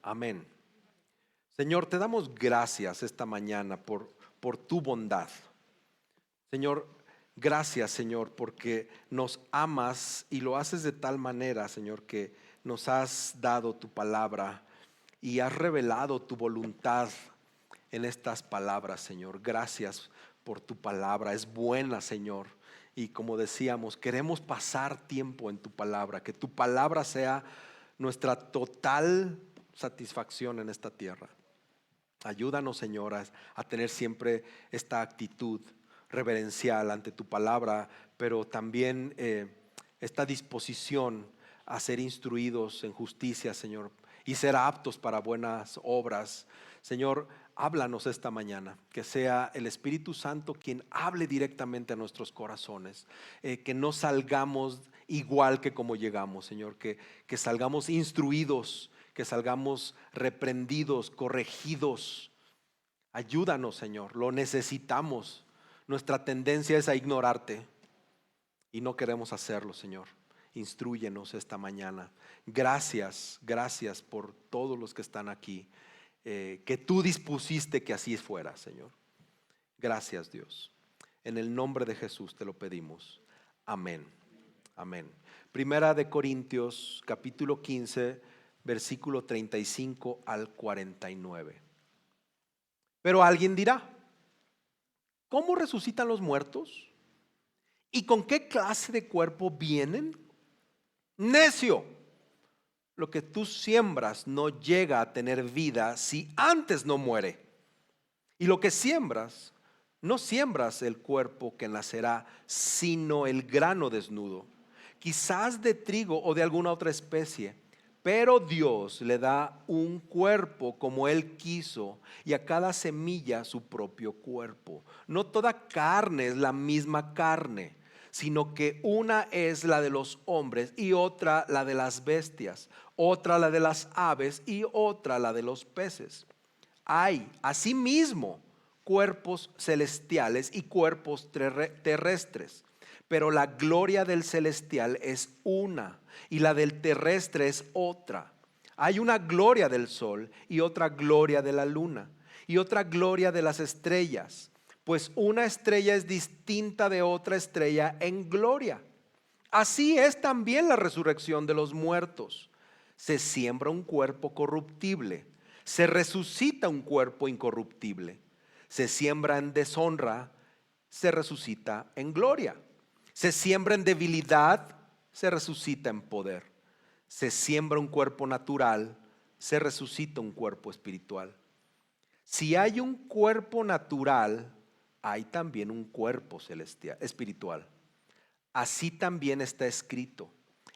Amén. Señor, te damos gracias esta mañana por tu bondad. Señor, gracias, Señor, porque nos amas y lo haces de tal manera, Señor, que nos has dado tu palabra y has revelado tu voluntad en estas palabras, Señor. Gracias por tu palabra. Es buena, Señor. Y como decíamos, queremos pasar tiempo en tu palabra, que tu palabra sea nuestra total satisfacción en esta tierra. Ayúdanos, Señor, a tener siempre esta actitud reverencial ante tu palabra, pero también esta disposición a ser instruidos en justicia, Señor, y ser aptos para buenas obras. Señor, háblanos esta mañana, que sea el Espíritu Santo quien hable directamente a nuestros corazones, que no salgamos igual que como llegamos, Señor, que salgamos instruidos, que salgamos reprendidos, corregidos. Ayúdanos, Señor, lo necesitamos. Nuestra tendencia es a ignorarte y no queremos hacerlo, Señor. Instrúyenos esta mañana. Gracias, gracias por todos los que están aquí, que tú dispusiste que así fuera, Señor. Gracias, Dios. En el nombre de Jesús te lo pedimos. Amén. Amén. Primera de Corintios, capítulo 15, versículo 35 al 49. Pero alguien dirá: ¿cómo resucitan los muertos? ¿Y con qué clase de cuerpo vienen? Necio, lo que tú siembras no llega a tener vida si antes no muere. Y lo que siembras, no siembras el cuerpo que nacerá, sino el grano desnudo, quizás de trigo o de alguna otra especie. Pero Dios le da un cuerpo como Él quiso, y a cada semilla su propio cuerpo. No toda carne es la misma carne, sino que una es la de los hombres y otra la de las bestias, otra la de las aves y otra la de los peces. Hay asimismo cuerpos celestiales y cuerpos terrestres, pero la gloria del celestial es una y la del terrestre es otra. Hay una gloria del sol y otra gloria de la luna y otra gloria de las estrellas, pues una estrella es distinta de otra estrella en gloria. Así es también la resurrección de los muertos. Se siembra un cuerpo corruptible, se resucita un cuerpo incorruptible. Se siembra en deshonra, se resucita en gloria. Se siembra en debilidad, se resucita en poder. Se siembra un cuerpo natural, se resucita un cuerpo espiritual. Si hay un cuerpo natural, hay también un cuerpo celestial, espiritual. Así también está escrito: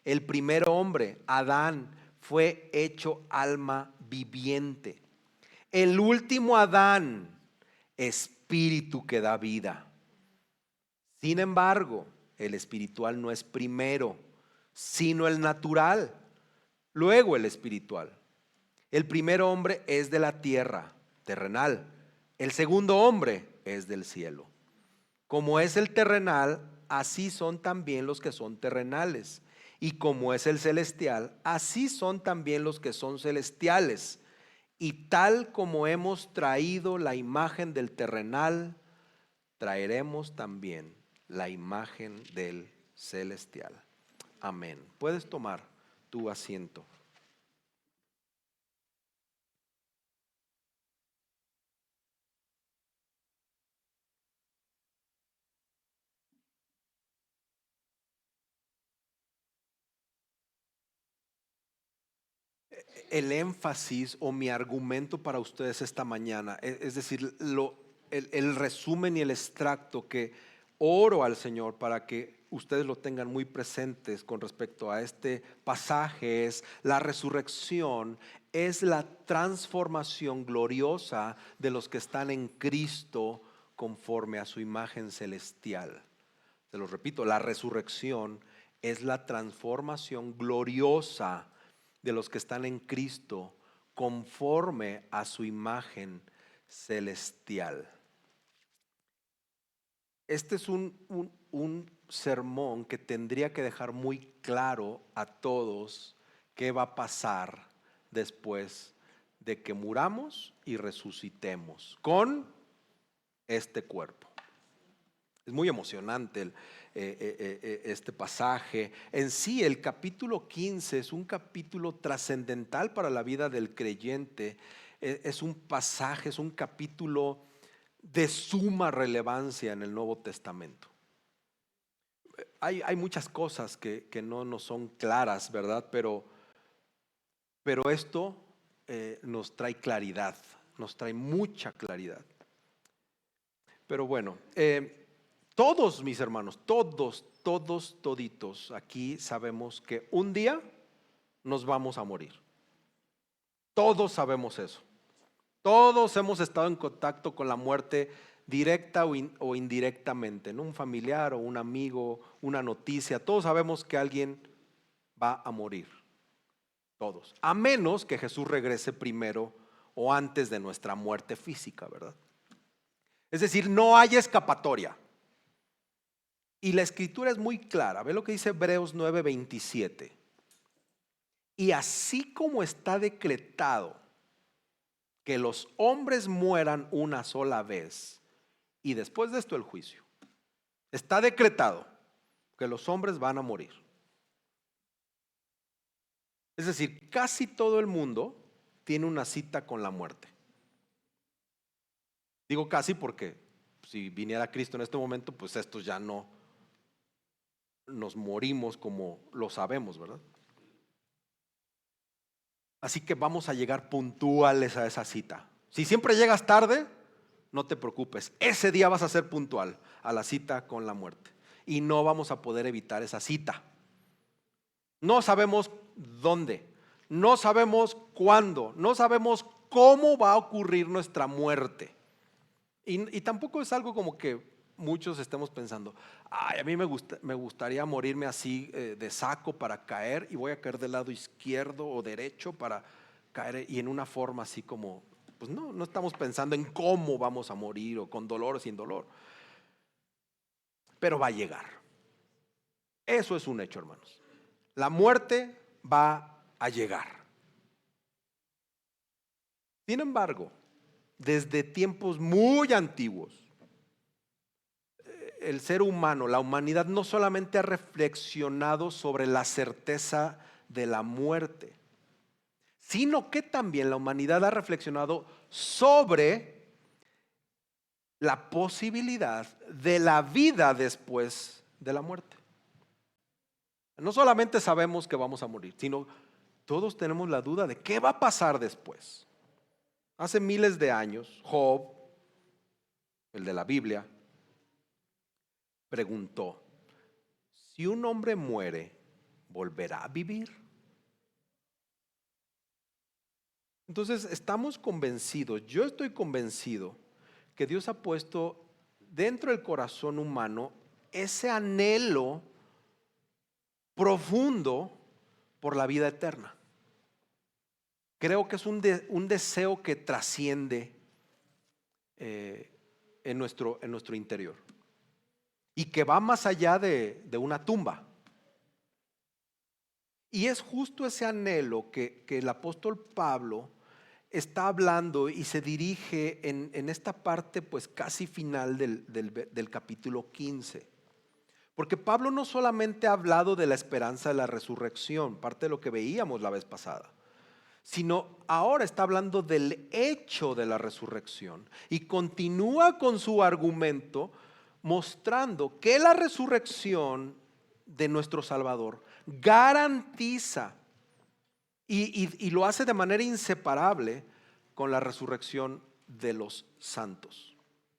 el primer hombre, Adán, fue hecho alma viviente. El último Adán, espíritu que da vida. Sin embargo, el espiritual no es primero, sino el natural, luego el espiritual. El primer hombre es de la tierra, terrenal. El segundo hombre es del cielo. Como es el terrenal, así son también los que son terrenales. Y como es el celestial, así son también los que son celestiales. Y tal como hemos traído la imagen del terrenal, traeremos también la imagen del celestial. Amén. Puedes tomar tu asiento. El énfasis o mi argumento para ustedes esta mañana, es decir, el resumen y el extracto que oro al Señor para que ustedes lo tengan muy presentes con respecto a este pasaje, es: la resurrección es la transformación gloriosa de los que están en Cristo conforme a su imagen celestial. Se lo repito, la resurrección es la transformación gloriosa de los que están en Cristo conforme a su imagen celestial. Este es un sermón que tendría que dejar muy claro a todos qué va a pasar después de que muramos y resucitemos con este cuerpo. Es muy emocionante este pasaje. En sí, el capítulo 15 es un capítulo trascendental para la vida del creyente. Es un pasaje, es un capítulo de suma relevancia en el Nuevo Testamento. Hay muchas cosas que no nos son claras, ¿verdad? Pero esto nos trae claridad, nos trae mucha claridad. Pero bueno, todos mis hermanos, toditos aquí sabemos que un día nos vamos a morir. Todos sabemos eso. Todos hemos estado en contacto con la muerte directa o indirectamente, ¿no? Un familiar o un amigo, una noticia. Todos sabemos que alguien va a morir. Todos. A menos que Jesús regrese primero o antes de nuestra muerte física, ¿verdad? Es decir, no hay escapatoria. Y la escritura es muy clara. Ve lo que dice Hebreos 9:27. Y así como está decretado que los hombres mueran una sola vez y después de esto el juicio, está decretado que los hombres van a morir. Es decir, casi todo el mundo tiene una cita con la muerte. Digo casi porque si viniera Cristo en este momento, pues estos ya no nos morimos como lo sabemos, ¿verdad? Así que vamos a llegar puntuales a esa cita. Si siempre llegas tarde, no te preocupes. Ese día vas a ser puntual a la cita con la muerte. Y no vamos a poder evitar esa cita. No sabemos dónde, no sabemos cuándo, no sabemos cómo va a ocurrir nuestra muerte. Y tampoco es algo como que muchos estemos pensando, ay, a mí me gustaría morirme así de saco para caer y voy a caer del lado izquierdo o derecho para caer y en una forma así como, pues no estamos pensando en cómo vamos a morir o con dolor o sin dolor. Pero va a llegar. Eso es un hecho, hermanos. La muerte va a llegar. Sin embargo, desde tiempos muy antiguos, el ser humano, la humanidad no solamente ha reflexionado sobre la certeza de la muerte, sino que también la humanidad ha reflexionado sobre la posibilidad de la vida después de la muerte. No solamente sabemos que vamos a morir, sino todos tenemos la duda de qué va a pasar después. Hace miles de años, Job, el de la Biblia, preguntó, si un hombre muere, ¿volverá a vivir? Entonces estamos convencidos, yo estoy convencido que Dios ha puesto dentro del corazón humano ese anhelo profundo por la vida eterna. Creo que es un deseo que trasciende en nuestro interior y que va más allá de una tumba. Y es justo ese anhelo que el apóstol Pablo está hablando y se dirige en esta parte pues casi final del capítulo 15. Porque Pablo no solamente ha hablado de la esperanza de la resurrección, parte de lo que veíamos la vez pasada, sino ahora está hablando del hecho de la resurrección y continúa con su argumento mostrando que la resurrección de nuestro Salvador garantiza y lo hace de manera inseparable con la resurrección de los santos,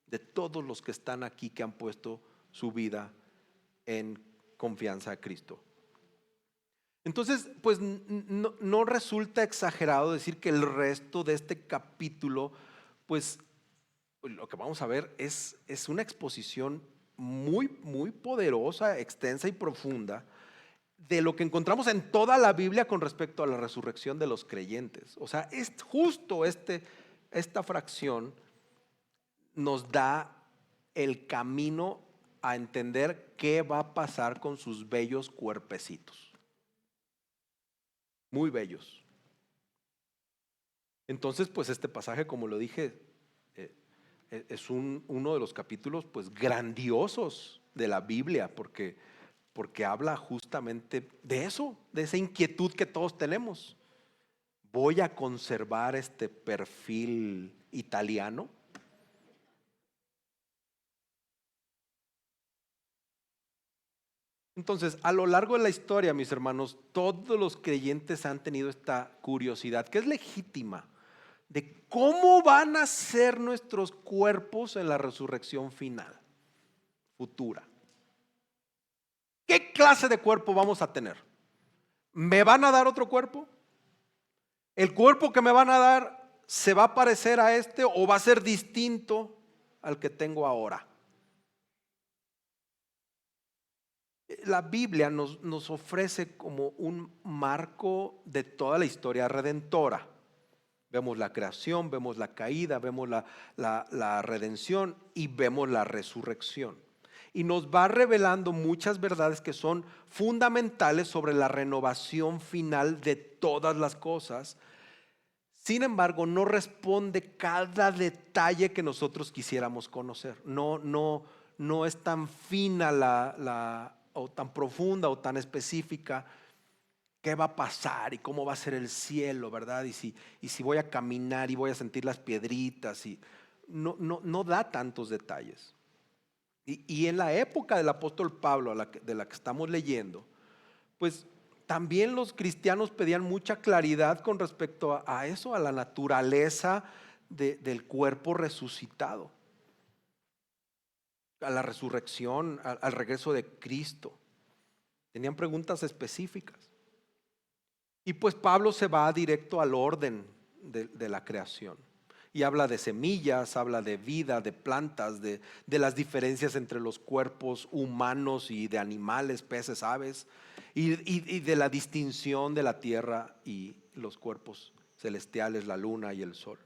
de todos los que están aquí que han puesto su vida en confianza a Cristo. Entonces, pues no resulta exagerado decir que el resto de este capítulo, pues lo que vamos a ver es una exposición muy, muy poderosa, extensa y profunda de lo que encontramos en toda la Biblia con respecto a la resurrección de los creyentes. O sea, es justo esta fracción nos da el camino a entender qué va a pasar con sus bellos cuerpecitos. Muy bellos. Entonces, pues este pasaje, como lo dije, eh, es uno de los capítulos pues grandiosos de la Biblia, porque habla justamente de eso, de esa inquietud que todos tenemos. ¿Voy a conservar este perfil italiano? Entonces, a lo largo de la historia, mis hermanos, todos los creyentes han tenido esta curiosidad, que es legítima, de cómo van a ser nuestros cuerpos en la resurrección final, futura. ¿Qué clase de cuerpo vamos a tener? ¿Me van a dar otro cuerpo? ¿El cuerpo que me van a dar se va a parecer a este o va a ser distinto al que tengo ahora? La Biblia nos ofrece como un marco de toda la historia redentora. Vemos la creación, vemos la caída, vemos la redención y vemos la resurrección. Y nos va revelando muchas verdades que son fundamentales sobre la renovación final de todas las cosas. Sin embargo, no responde cada detalle que nosotros quisiéramos conocer. No es tan fina o tan profunda o tan específica qué va a pasar y cómo va a ser el cielo, ¿verdad? Y si voy a caminar y voy a sentir las piedritas y no da tantos detalles. Y en la época del apóstol Pablo, de la que estamos leyendo, pues también los cristianos pedían mucha claridad con respecto a eso, a la naturaleza del cuerpo resucitado, a la resurrección, al regreso de Cristo. Tenían preguntas específicas. Y pues Pablo se va directo al orden de la creación. Y habla de semillas, habla de vida, de plantas, de las diferencias entre los cuerpos humanos y de animales, peces, aves, y de la distinción de la tierra y los cuerpos celestiales, la luna y el sol.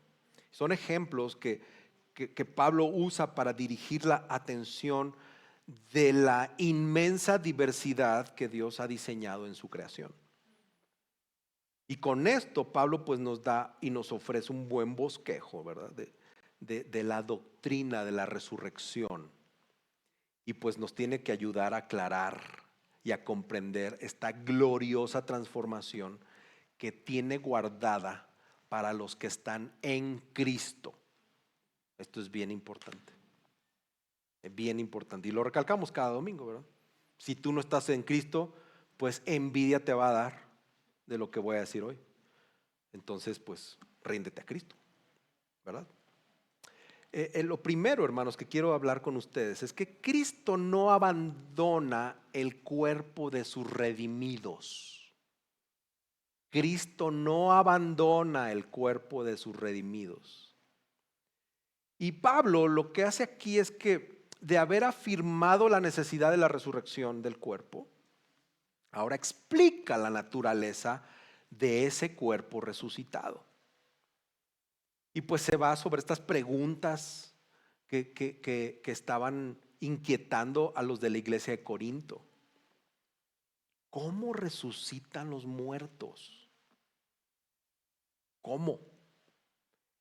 Son ejemplos que Pablo usa para dirigir la atención de la inmensa diversidad que Dios ha diseñado en su creación. Y con esto Pablo pues nos da y nos ofrece un buen bosquejo, ¿verdad? De la doctrina de la resurrección. Y pues nos tiene que ayudar a aclarar y a comprender esta gloriosa transformación que tiene guardada para los que están en Cristo. Esto es bien importante. Es bien importante. Y lo recalcamos cada domingo, ¿verdad? Si tú no estás en Cristo, pues envidia te va a dar de lo que voy a decir hoy. Entonces, pues, ríndete a Cristo, ¿verdad? Lo primero, hermanos, que quiero hablar con ustedes es que Cristo no abandona el cuerpo de sus redimidos. Cristo no abandona el cuerpo de sus redimidos. Y Pablo lo que hace aquí es que de haber afirmado la necesidad de la resurrección del cuerpo, ahora explica la naturaleza de ese cuerpo resucitado. Y pues se va sobre estas preguntas que estaban inquietando a los de la iglesia de Corinto. ¿Cómo resucitan los muertos? ¿Cómo?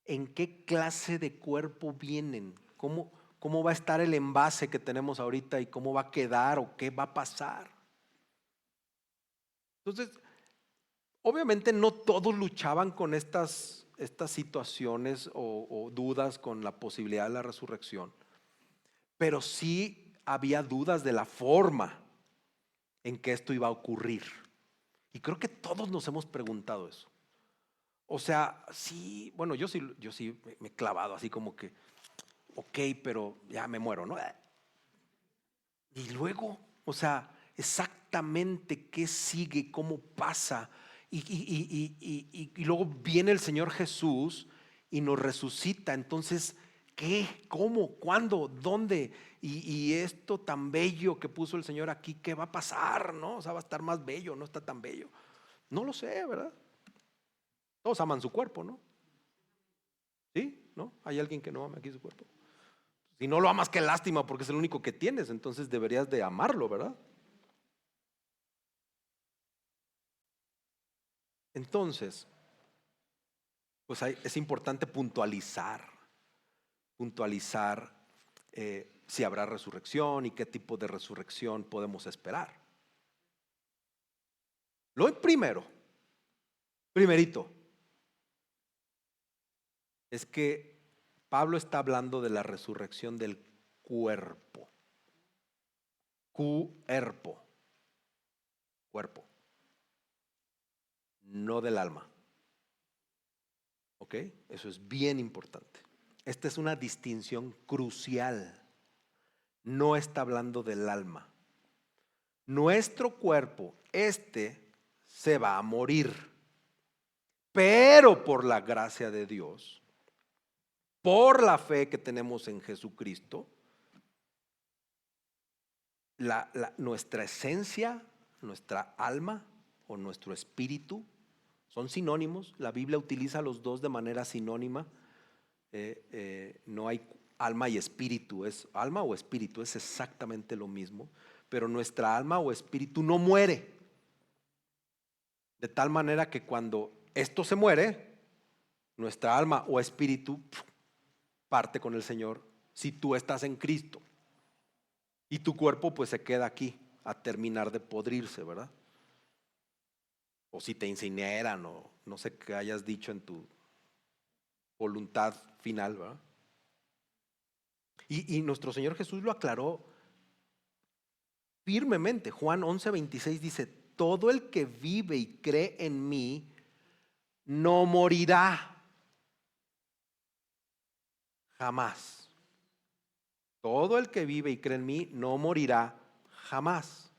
¿En qué clase de cuerpo vienen? ¿Cómo va a estar el envase que tenemos ahorita y cómo va a quedar o qué va a pasar? Entonces, obviamente no todos luchaban con estas situaciones o dudas con la posibilidad de la resurrección, pero sí había dudas de la forma en que esto iba a ocurrir. Y creo que todos nos hemos preguntado eso. O sea, sí, bueno, yo sí me he clavado así como que, ok, pero ya me muero, ¿no? Y luego, o sea, exactamente qué sigue, cómo pasa. Y luego viene el Señor Jesús y nos resucita. Entonces, ¿qué? ¿Cómo? ¿Cuándo? ¿Dónde? Y esto tan bello que puso el Señor aquí, ¿qué va a pasar? ¿No? O sea, va a estar más bello, no está tan bello. No lo sé, ¿verdad? Todos aman su cuerpo, ¿no? ¿Sí? ¿No? ¿Hay alguien que no ama aquí su cuerpo? Si no lo amas, qué lástima, porque es el único que tienes, entonces deberías de amarlo, ¿verdad? Entonces, pues es importante puntualizar si habrá resurrección y qué tipo de resurrección podemos esperar. Lo primerito, es que Pablo está hablando de la resurrección del cuerpo. Cuerpo, no del alma. ¿Ok? Eso es bien importante. Esta es una distinción crucial. No está hablando del alma. Nuestro cuerpo, se va a morir, pero por la gracia de Dios, por la fe que tenemos en Jesucristo, nuestra esencia, nuestra alma o nuestro espíritu son sinónimos. La Biblia utiliza los dos de manera sinónima. No hay alma y espíritu, es alma o espíritu, es exactamente lo mismo. Pero nuestra alma o espíritu no muere, de tal manera que cuando esto se muere, nuestra alma o espíritu parte con el Señor si tú estás en Cristo. Y tu cuerpo pues se queda aquí a terminar de podrirse, ¿verdad? O si te incineran o no sé qué hayas dicho en tu voluntad final, ¿verdad? Y nuestro Señor Jesús lo aclaró firmemente. Juan 11:26 dice: todo el que vive y cree en mí no morirá jamás. Todo el que vive y cree en mí no morirá jamás.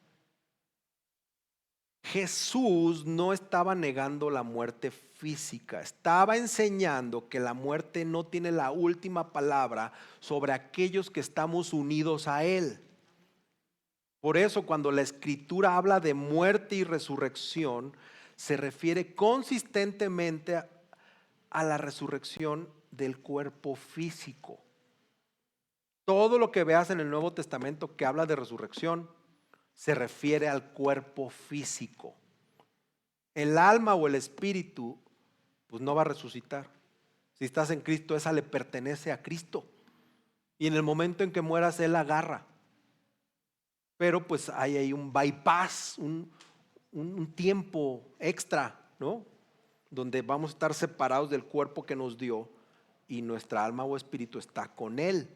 Jesús no estaba negando la muerte física, estaba enseñando que la muerte no tiene la última palabra sobre aquellos que estamos unidos a Él. Por eso cuando la Escritura habla de muerte y resurrección, se refiere consistentemente a la resurrección del cuerpo físico. Todo lo que veas en el Nuevo Testamento que habla de resurrección se refiere al cuerpo físico. El alma o el espíritu pues no va a resucitar. Si estás en Cristo, esa le pertenece a Cristo. Y en el momento en que mueras, Él la agarra. Pero pues hay ahí un bypass, un tiempo extra, ¿no? Donde vamos a estar separados del cuerpo que nos dio y nuestra alma o espíritu está con Él.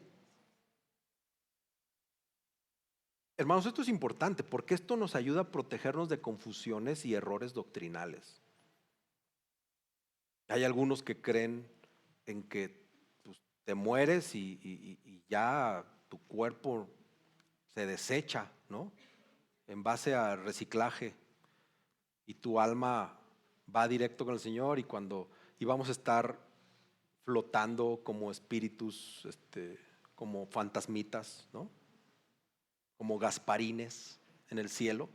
Hermanos, esto es importante porque esto nos ayuda a protegernos de confusiones y errores doctrinales. Hay algunos que creen en que pues, te mueres y ya tu cuerpo se desecha, ¿no? En base a reciclaje, y tu alma va directo con el Señor y vamos a estar flotando como espíritus, como fantasmitas, ¿no? Como gasparines en el cielo.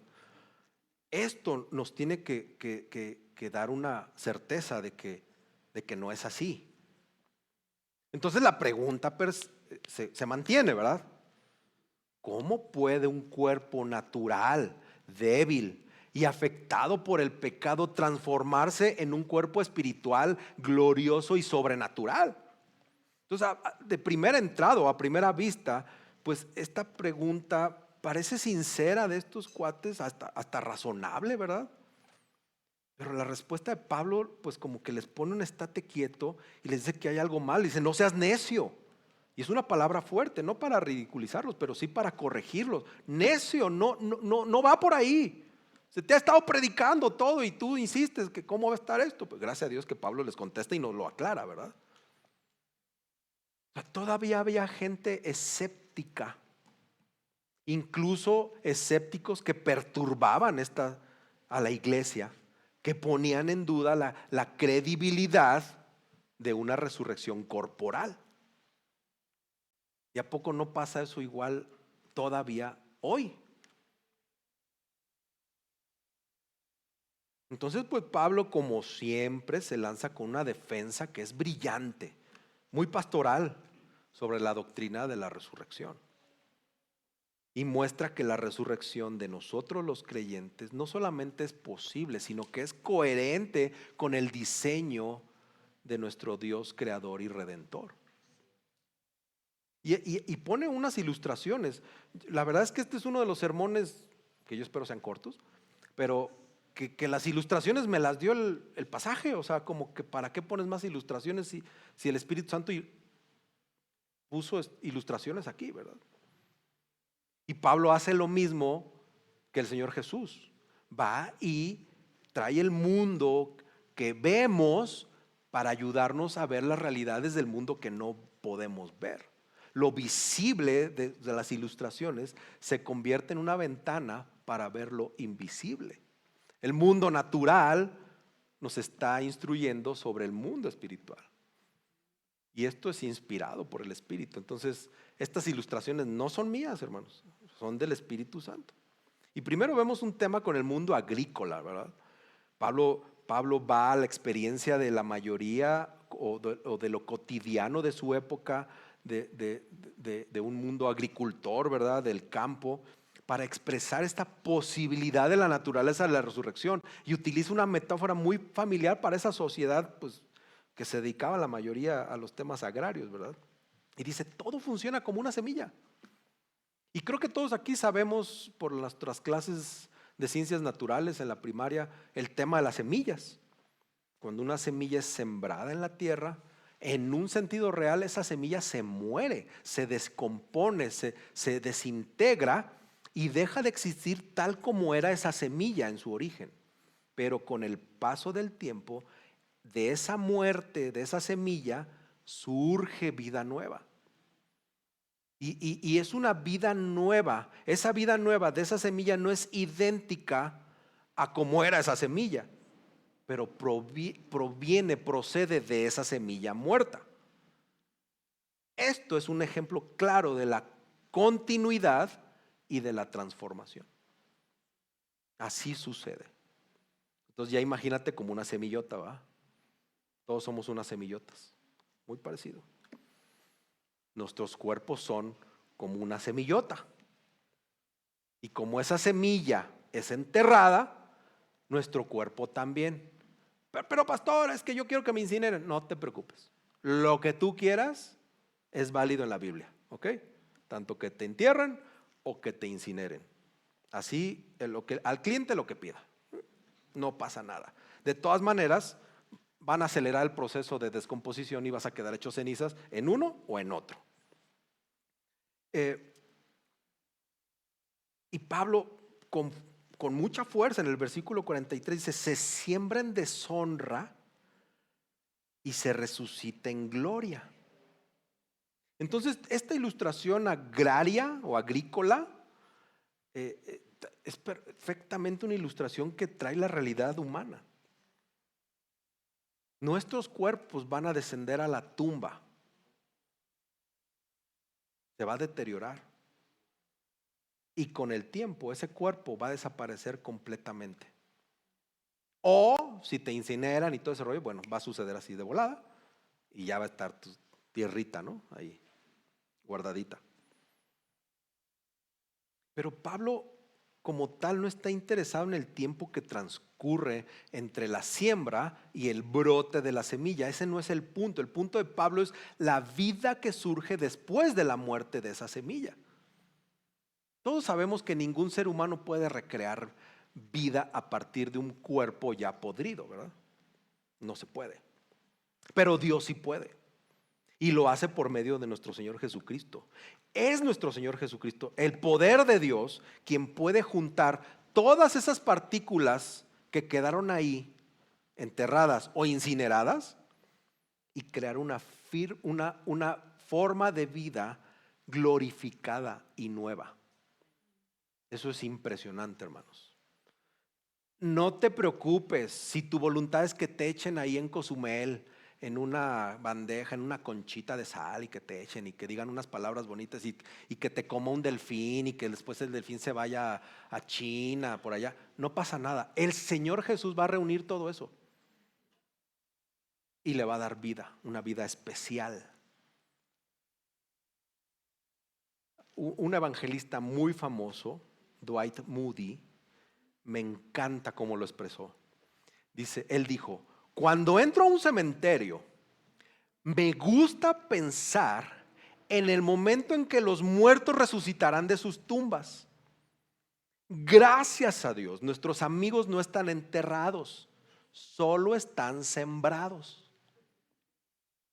Esto nos tiene que dar una certeza de que no es así. Entonces la pregunta se mantiene, ¿verdad? ¿Cómo puede un cuerpo natural, débil y afectado por el pecado transformarse en un cuerpo espiritual glorioso y sobrenatural? Entonces, de primera entrada o a primera vista, pues esta pregunta parece sincera de estos cuates, hasta razonable, ¿verdad? Pero la respuesta de Pablo, pues como que les pone un estate quieto y les dice que hay algo mal. Dice: no seas necio. Y es una palabra fuerte, no para ridiculizarlos, pero sí para corregirlos. Necio, no va por ahí. Se te ha estado predicando todo y tú insistes que cómo va a estar esto. Pues gracias a Dios que Pablo les contesta y nos lo aclara, ¿verdad? Todavía había gente escéptica, incluso escépticos que perturbaban a la iglesia, que ponían en duda la credibilidad de una resurrección corporal. ¿Y a poco no pasa eso igual todavía hoy? Entonces, pues Pablo, como siempre, se lanza con una defensa que es brillante, muy pastoral, sobre la doctrina de la resurrección. Y muestra que la resurrección de nosotros los creyentes no solamente es posible, sino que es coherente con el diseño de nuestro Dios creador y redentor. Y pone unas ilustraciones. La verdad es que este es uno de los sermones que yo espero sean cortos, pero que las ilustraciones me las dio el pasaje. O sea, como que ¿para qué pones más ilustraciones si el Espíritu Santo puso ilustraciones aquí, verdad? Y Pablo hace lo mismo que el Señor Jesús. Va y trae el mundo que vemos para ayudarnos a ver las realidades del mundo que no podemos ver. Lo visible de las ilustraciones se convierte en una ventana para ver lo invisible. El mundo natural nos está instruyendo sobre el mundo espiritual. Y esto es inspirado por el Espíritu. Entonces, estas ilustraciones no son mías, hermanos, son del Espíritu Santo. Y primero vemos un tema con el mundo agrícola, ¿verdad? Pablo va a la experiencia de la mayoría o de lo cotidiano de su época, de un mundo agricultor, ¿verdad? Del campo, para expresar esta posibilidad de la naturaleza de la resurrección. Y utiliza una metáfora muy familiar para esa sociedad, pues, que se dedicaba la mayoría a los temas agrarios, ¿verdad? Y dice, todo funciona como una semilla. Y creo que todos aquí sabemos por nuestras clases de ciencias naturales en la primaria el tema de las semillas. Cuando una semilla es sembrada en la tierra, en un sentido real esa semilla se muere, se descompone, se desintegra y deja de existir tal como era esa semilla en su origen. Pero con el paso del tiempo, de esa muerte, de esa semilla, surge vida nueva. Y es una vida nueva. Esa vida nueva de esa semilla no es idéntica a cómo era esa semilla, pero procede de esa semilla muerta. Esto es un ejemplo claro de la continuidad y de la transformación. Así sucede. Entonces ya imagínate como una semillota, ¿va? Todos somos unas semillotas, muy parecido. Nuestros cuerpos son como una semillota. Y como esa semilla es enterrada, nuestro cuerpo también. Pero pastor, es que yo quiero que me incineren. No te preocupes. Lo que tú quieras es válido en la Biblia, ¿ok? Tanto que te entierren o que te incineren. Así al cliente lo que pida. No pasa nada. De todas maneras, van a acelerar el proceso de descomposición y vas a quedar hecho cenizas en uno o en otro. Y Pablo con mucha fuerza en el versículo 43 dice, se siembra en deshonra y se resucita en gloria. Entonces esta ilustración agraria o agrícola es perfectamente una ilustración que trae la realidad humana. Nuestros cuerpos van a descender a la tumba, se va a deteriorar y con el tiempo ese cuerpo va a desaparecer completamente. O si te incineran y todo ese rollo, bueno, va a suceder así de volada y ya va a estar tu tierrita, ¿no? Ahí, guardadita. Pero Pablo como tal no está interesado en el tiempo que transcurre entre la siembra y el brote de la semilla. Ese no es el punto. El punto de Pablo es la vida que surge después de la muerte de esa semilla. Todos sabemos que ningún ser humano puede recrear vida a partir de un cuerpo ya podrido, ¿verdad? No se puede. Pero Dios sí puede. Y lo hace por medio de nuestro Señor Jesucristo. Es nuestro Señor Jesucristo, el poder de Dios, quien puede juntar todas esas partículas que quedaron ahí, enterradas o incineradas, y crear una forma de vida glorificada y nueva. Eso es impresionante, hermanos. No te preocupes si tu voluntad es que te echen ahí en Cozumel, en una bandeja, en una conchita de sal, y que te echen y que digan unas palabras bonitas y que te coma un delfín y que después el delfín se vaya a China, por allá. No pasa nada. El Señor Jesús va a reunir todo eso y le va a dar vida, una vida especial. Un evangelista muy famoso, Dwight Moody, me encanta cómo lo expresó. Él dijo, cuando entro a un cementerio Me gusta pensar en el momento en que los muertos resucitarán de sus tumbas. Gracias a Dios, nuestros amigos no están enterrados, solo están sembrados.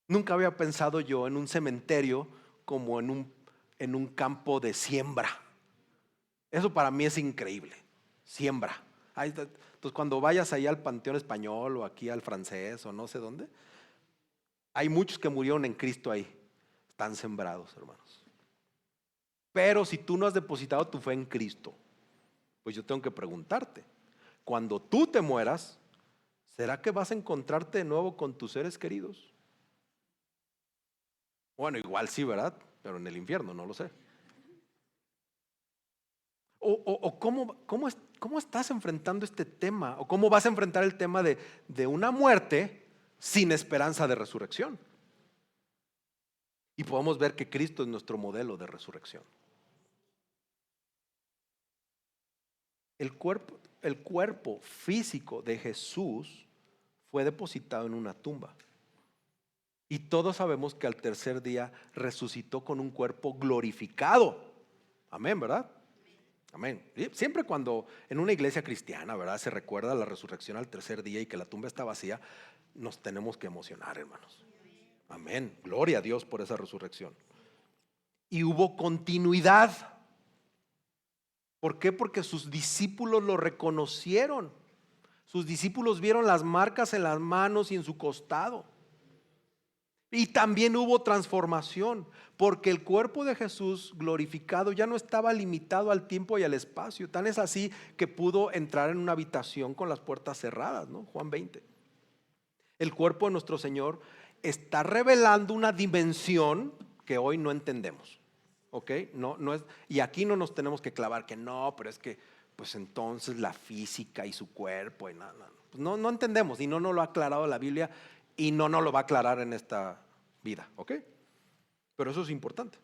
Nunca había pensado yo en un cementerio como en un campo de siembra. Eso para mí es increíble. Siembra. Entonces cuando vayas ahí al Panteón Español o aquí al Francés o no sé dónde, hay muchos que murieron en Cristo ahí. Están sembrados, hermanos. Pero si tú no has depositado tu fe en Cristo, pues yo tengo que preguntarte, cuando tú te mueras, ¿será que vas a encontrarte de nuevo con tus seres queridos? Bueno, igual sí, ¿verdad? Pero en el infierno, no lo sé. O cómo estás enfrentando este tema, o cómo vas a enfrentar el tema de una muerte sin esperanza de resurrección. Y podemos ver que Cristo es nuestro modelo de resurrección. El cuerpo físico de Jesús fue depositado en una tumba. Y todos sabemos que al tercer día resucitó con un cuerpo glorificado. Amén, ¿verdad? Amén. Siempre cuando en una iglesia cristiana, ¿verdad?, se recuerda la resurrección al tercer día y que la tumba está vacía, nos tenemos que emocionar, hermanos. Amén. Gloria a Dios por esa resurrección. Y hubo continuidad. ¿Por qué? Porque sus discípulos lo reconocieron. Sus discípulos vieron las marcas en las manos y en su costado. Y también hubo transformación, porque el cuerpo de Jesús glorificado ya no estaba limitado al tiempo y al espacio. Tan es así que pudo entrar en una habitación con las puertas cerradas, ¿no? Juan 20. El cuerpo de nuestro Señor está revelando una dimensión que hoy no entendemos. ¿Ok? No es, y aquí no nos tenemos que clavar que no, pero es que pues entonces la física y su cuerpo y pues no entendemos, y no nos lo ha aclarado la Biblia y no nos lo va a aclarar en esta vida. ¿Ok? Pero eso es importante.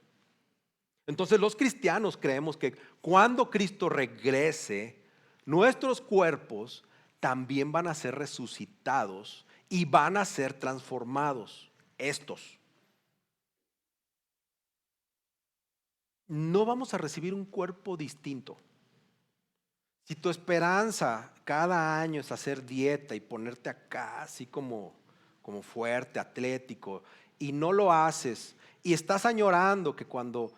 Entonces los cristianos creemos que cuando Cristo regrese, nuestros cuerpos también van a ser resucitados y van a ser transformados. Estos no vamos a recibir un cuerpo distinto. Si tu esperanza cada año es hacer dieta y ponerte acá así como fuerte, atlético, y no lo haces, y estás añorando que cuando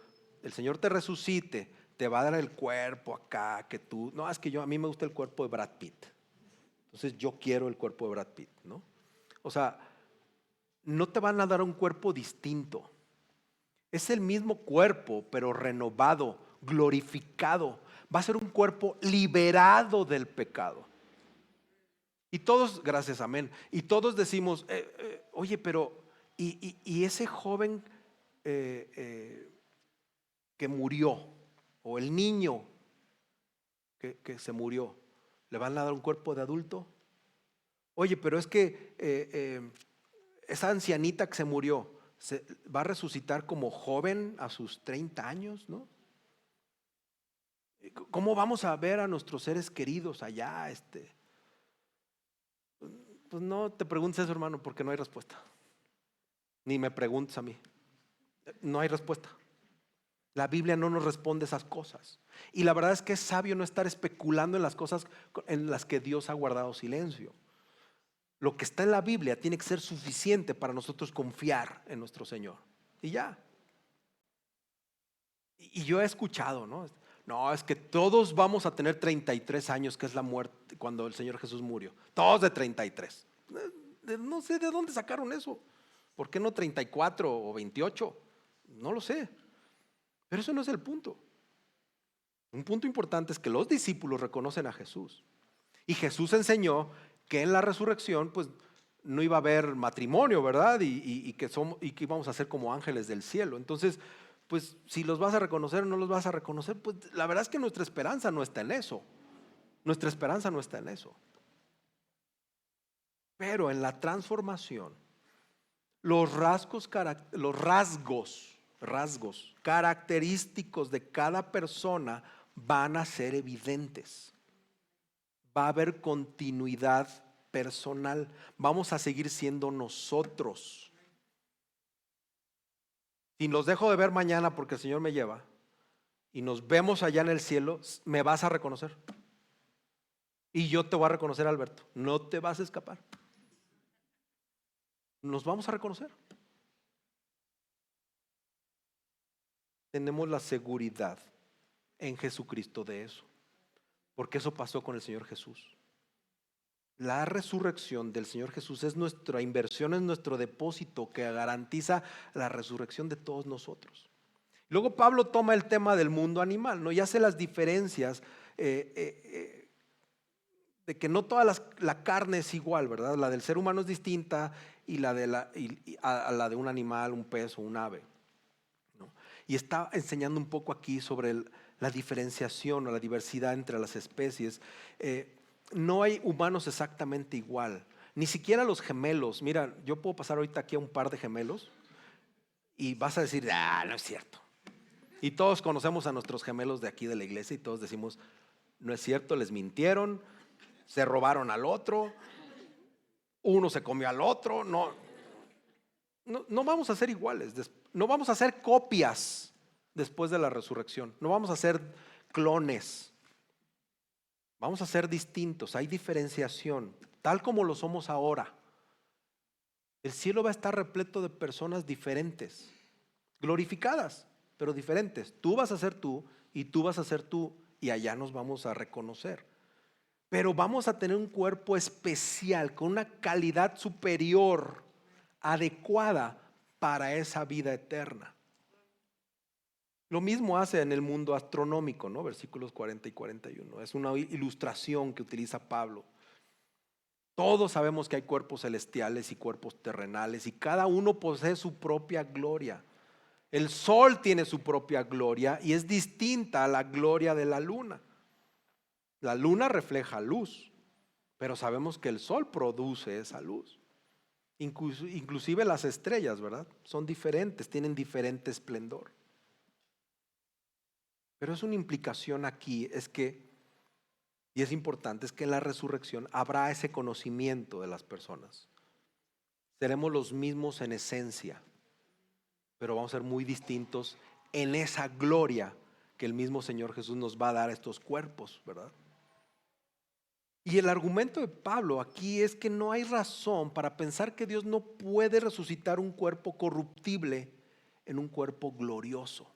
el Señor te resucite, te va a dar el cuerpo acá, que tú, no, es que a mí me gusta el cuerpo de Brad Pitt, entonces yo quiero el cuerpo de Brad Pitt, ¿no? O sea, no te van a dar un cuerpo distinto. Es el mismo cuerpo, pero renovado, glorificado. Va a ser un cuerpo liberado del pecado. Y todos, gracias, amén. Y todos decimos, oye, pero ¿y ese joven que murió, o el niño que se murió, le van a dar un cuerpo de adulto? Oye, pero es que esa ancianita que se murió, se va a resucitar como joven a sus 30 años, ¿no? ¿Cómo vamos a ver a nuestros seres queridos allá? Pues no te preguntes eso, hermano, porque no hay respuesta. Ni me preguntes a mí. No hay respuesta. La Biblia no nos responde esas cosas. Y la verdad es que es sabio no estar especulando en las cosas en las que Dios ha guardado silencio. Lo que está en la Biblia tiene que ser suficiente para nosotros confiar en nuestro Señor. Y ya. Y yo he escuchado, ¿no? No, es que todos vamos a tener 33 años, que es la muerte cuando el Señor Jesús murió. Todos de 33. No sé de dónde sacaron eso. ¿Por qué no 34 o 28? No lo sé. Pero eso no es el punto. Un punto importante es que los discípulos reconocen a Jesús. Y Jesús enseñó que en la resurrección pues no iba a haber matrimonio, ¿verdad? Y que íbamos a ser como ángeles del cielo. Entonces, pues si los vas a reconocer o no los vas a reconocer, pues la verdad es que nuestra esperanza no está en eso. Nuestra esperanza no está en eso. Pero en la transformación, los rasgos característicos de cada persona van a ser evidentes. Va a haber continuidad personal. Vamos a seguir siendo nosotros. Si los dejo de ver mañana porque el Señor me lleva y nos vemos allá en el cielo, me vas a reconocer. Y yo te voy a reconocer, Alberto. No te vas a escapar. Nos vamos a reconocer. Tenemos la seguridad en Jesucristo de eso, porque eso pasó con el Señor Jesús. La resurrección del Señor Jesús es nuestra inversión, es nuestro depósito que garantiza la resurrección de todos nosotros. Luego Pablo toma el tema del mundo animal, ¿no? Y hace las diferencias de que no toda la carne es igual, ¿verdad? La del ser humano es distinta y a la de un animal, un pez o un ave, ¿no? Y está enseñando un poco aquí sobre la diferenciación o la diversidad entre las especies. No hay humanos exactamente igual, ni siquiera los gemelos. Mira, yo puedo pasar ahorita aquí a un par de gemelos y vas a decir, no es cierto. Y todos conocemos a nuestros gemelos de aquí de la iglesia y todos decimos, no es cierto, les mintieron, se robaron al otro, uno se comió al otro. No vamos a ser iguales, no vamos a ser copias después de la resurrección, no vamos a ser clones. Vamos a ser distintos, hay diferenciación, tal como lo somos ahora. El cielo va a estar repleto de personas diferentes, glorificadas, pero diferentes. Tú vas a ser tú y tú vas a ser tú y allá nos vamos a reconocer. Pero vamos a tener un cuerpo especial, con una calidad superior, adecuada para esa vida eterna. Lo mismo hace en el mundo astronómico, ¿no? Versículos 40 y 41. Es una ilustración que utiliza Pablo. Todos sabemos que hay cuerpos celestiales y cuerpos terrenales y cada uno posee su propia gloria. El sol tiene su propia gloria y es distinta a la gloria de la luna. La luna refleja luz, pero sabemos que el sol produce esa luz. Inclusive las estrellas, ¿verdad? Son diferentes, tienen diferente esplendor. Pero es una implicación aquí, y es importante, es que en la resurrección habrá ese conocimiento de las personas. Seremos los mismos en esencia, pero vamos a ser muy distintos en esa gloria que el mismo Señor Jesús nos va a dar a estos cuerpos, ¿verdad? Y el argumento de Pablo aquí es que no hay razón para pensar que Dios no puede resucitar un cuerpo corruptible en un cuerpo glorioso.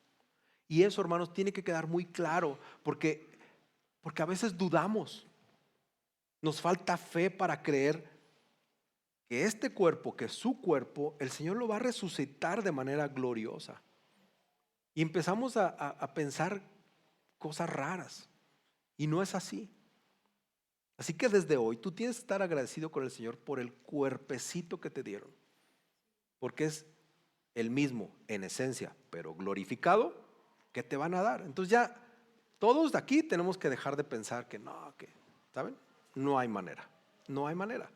Y eso, hermanos, tiene que quedar muy claro, porque a veces dudamos. Nos falta fe para creer que este cuerpo, que es su cuerpo, el Señor lo va a resucitar de manera gloriosa. Y empezamos a pensar cosas raras. Y no es así. Así que desde hoy tú tienes que estar agradecido con el Señor por el cuerpecito que te dieron. Porque es el mismo en esencia, pero glorificado, que te van a dar. Entonces ya todos de aquí tenemos que dejar de pensar que no, ¿saben? No hay manera, no hay manera.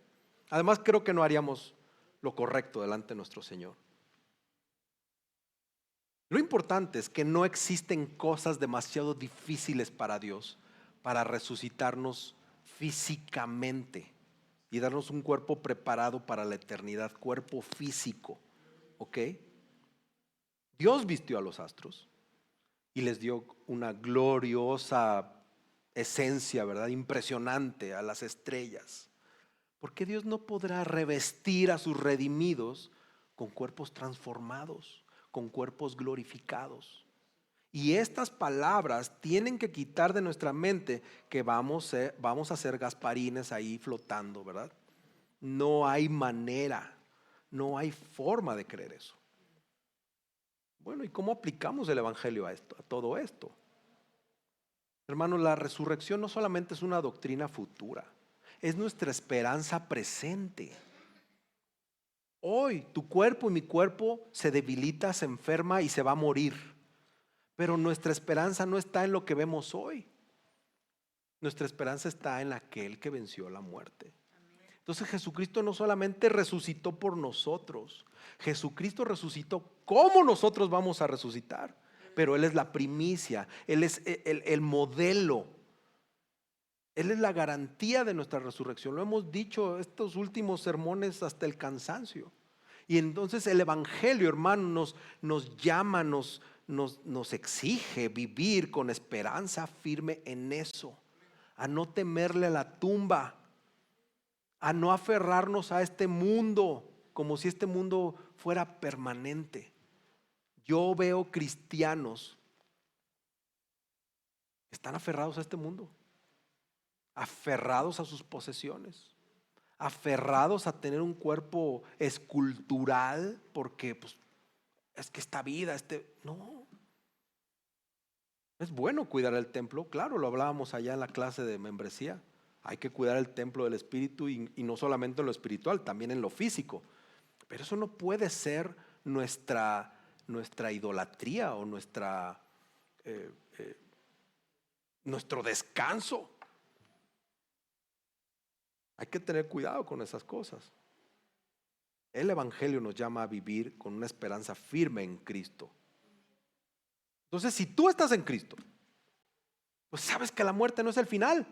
Además creo que no haríamos lo correcto delante de nuestro Señor. Lo importante es que no existen cosas demasiado difíciles para Dios para resucitarnos físicamente y darnos un cuerpo preparado para la eternidad, cuerpo físico, ¿ok? Dios vistió a los astros y les dio una gloriosa esencia, ¿verdad? Impresionante a las estrellas. ¿Por qué Dios no podrá revestir a sus redimidos con cuerpos transformados, con cuerpos glorificados? Y estas palabras tienen que quitar de nuestra mente que vamos a ser gasparines ahí flotando, ¿verdad? No hay manera, no hay forma de creer eso. Bueno, ¿y cómo aplicamos el evangelio a todo esto? Hermanos, la resurrección no solamente es una doctrina futura, es nuestra esperanza presente. Hoy tu cuerpo y mi cuerpo se debilita, se enferma y se va a morir. Pero nuestra esperanza no está en lo que vemos hoy. Nuestra esperanza está en aquel que venció la muerte. Entonces Jesucristo no solamente resucitó por nosotros, Jesucristo resucitó como nosotros vamos a resucitar. Pero Él es la primicia, Él es el modelo, Él es la garantía de nuestra resurrección. Lo hemos dicho estos últimos sermones hasta el cansancio. Y entonces el Evangelio, hermano, nos llama, nos exige vivir con esperanza firme en eso, a no temerle a la tumba, a no aferrarnos a este mundo como si este mundo fuera permanente. Yo veo cristianos que están aferrados a este mundo, aferrados a sus posesiones, aferrados a tener un cuerpo escultural, porque pues, es que esta vida, no. Es bueno cuidar el templo, claro, lo hablábamos allá en la clase de membresía. Hay que cuidar el templo del espíritu y no solamente en lo espiritual, también en lo físico. Pero eso no puede ser nuestra idolatría o nuestro descanso. Hay que tener cuidado con esas cosas. El Evangelio nos llama a vivir con una esperanza firme en Cristo. Entonces, si tú estás en Cristo, pues sabes que la muerte no es el final.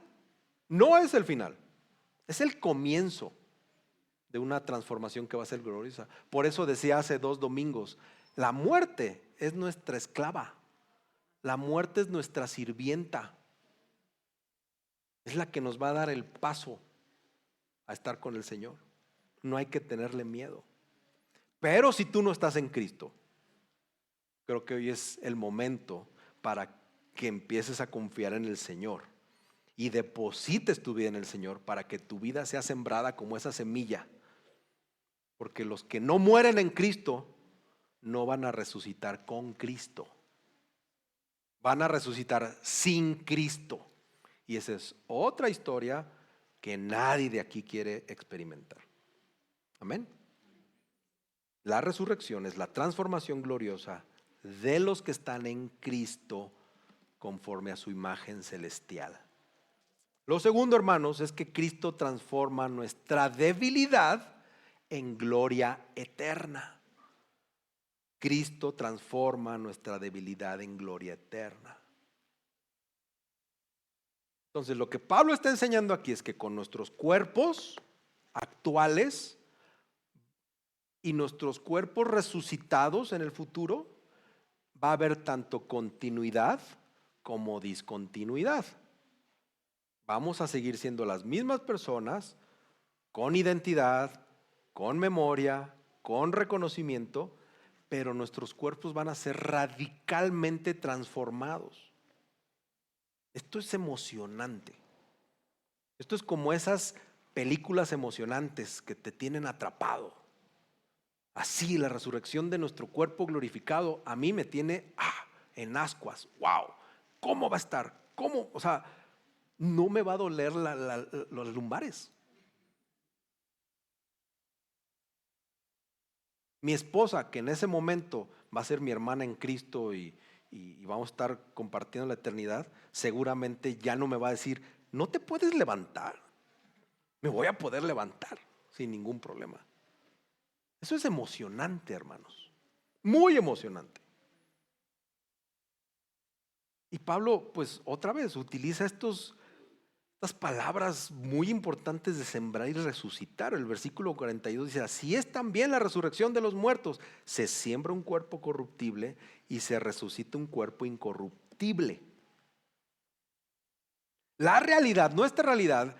No es el final. Es el comienzo de una transformación que va a ser gloriosa. Por eso decía hace 2 domingos, la muerte es nuestra esclava. La muerte es nuestra sirvienta. Es la que nos va a dar el paso a estar con el Señor. No hay que tenerle miedo. Pero si tú no estás en Cristo, creo que hoy es el momento para que empieces a confiar en el Señor y deposites tu vida en el Señor para que tu vida sea sembrada como esa semilla. Porque los que no mueren en Cristo no van a resucitar con Cristo. Van a resucitar sin Cristo. Y esa es otra historia que nadie de aquí quiere experimentar. Amén. La resurrección es la transformación gloriosa de los que están en Cristo conforme a su imagen celestial. Lo segundo, hermanos, es que Cristo transforma nuestra debilidad en gloria eterna. Cristo transforma nuestra debilidad en gloria eterna. Entonces, lo que Pablo está enseñando aquí es que con nuestros cuerpos actuales y nuestros cuerpos resucitados en el futuro, va a haber tanto continuidad como discontinuidad. Vamos a seguir siendo las mismas personas, con identidad, con memoria, con reconocimiento, pero nuestros cuerpos van a ser radicalmente transformados. Esto es emocionante. Esto es como esas películas emocionantes que te tienen atrapado. Así la resurrección de nuestro cuerpo glorificado a mí me tiene en ascuas. Wow, ¿cómo va a estar? ¿Cómo? O sea, no me va a doler los lumbares. Mi esposa, que en ese momento va a ser mi hermana en Cristo y vamos a estar compartiendo la eternidad, seguramente ya no me va a decir, no te puedes levantar. Me voy a poder levantar sin ningún problema. Eso es emocionante, hermanos. Muy emocionante. Y Pablo, pues otra vez, utiliza estas palabras muy importantes de sembrar y resucitar. El versículo 42 dice, así es también la resurrección de los muertos. Se siembra un cuerpo corruptible y se resucita un cuerpo incorruptible. La realidad, nuestra realidad,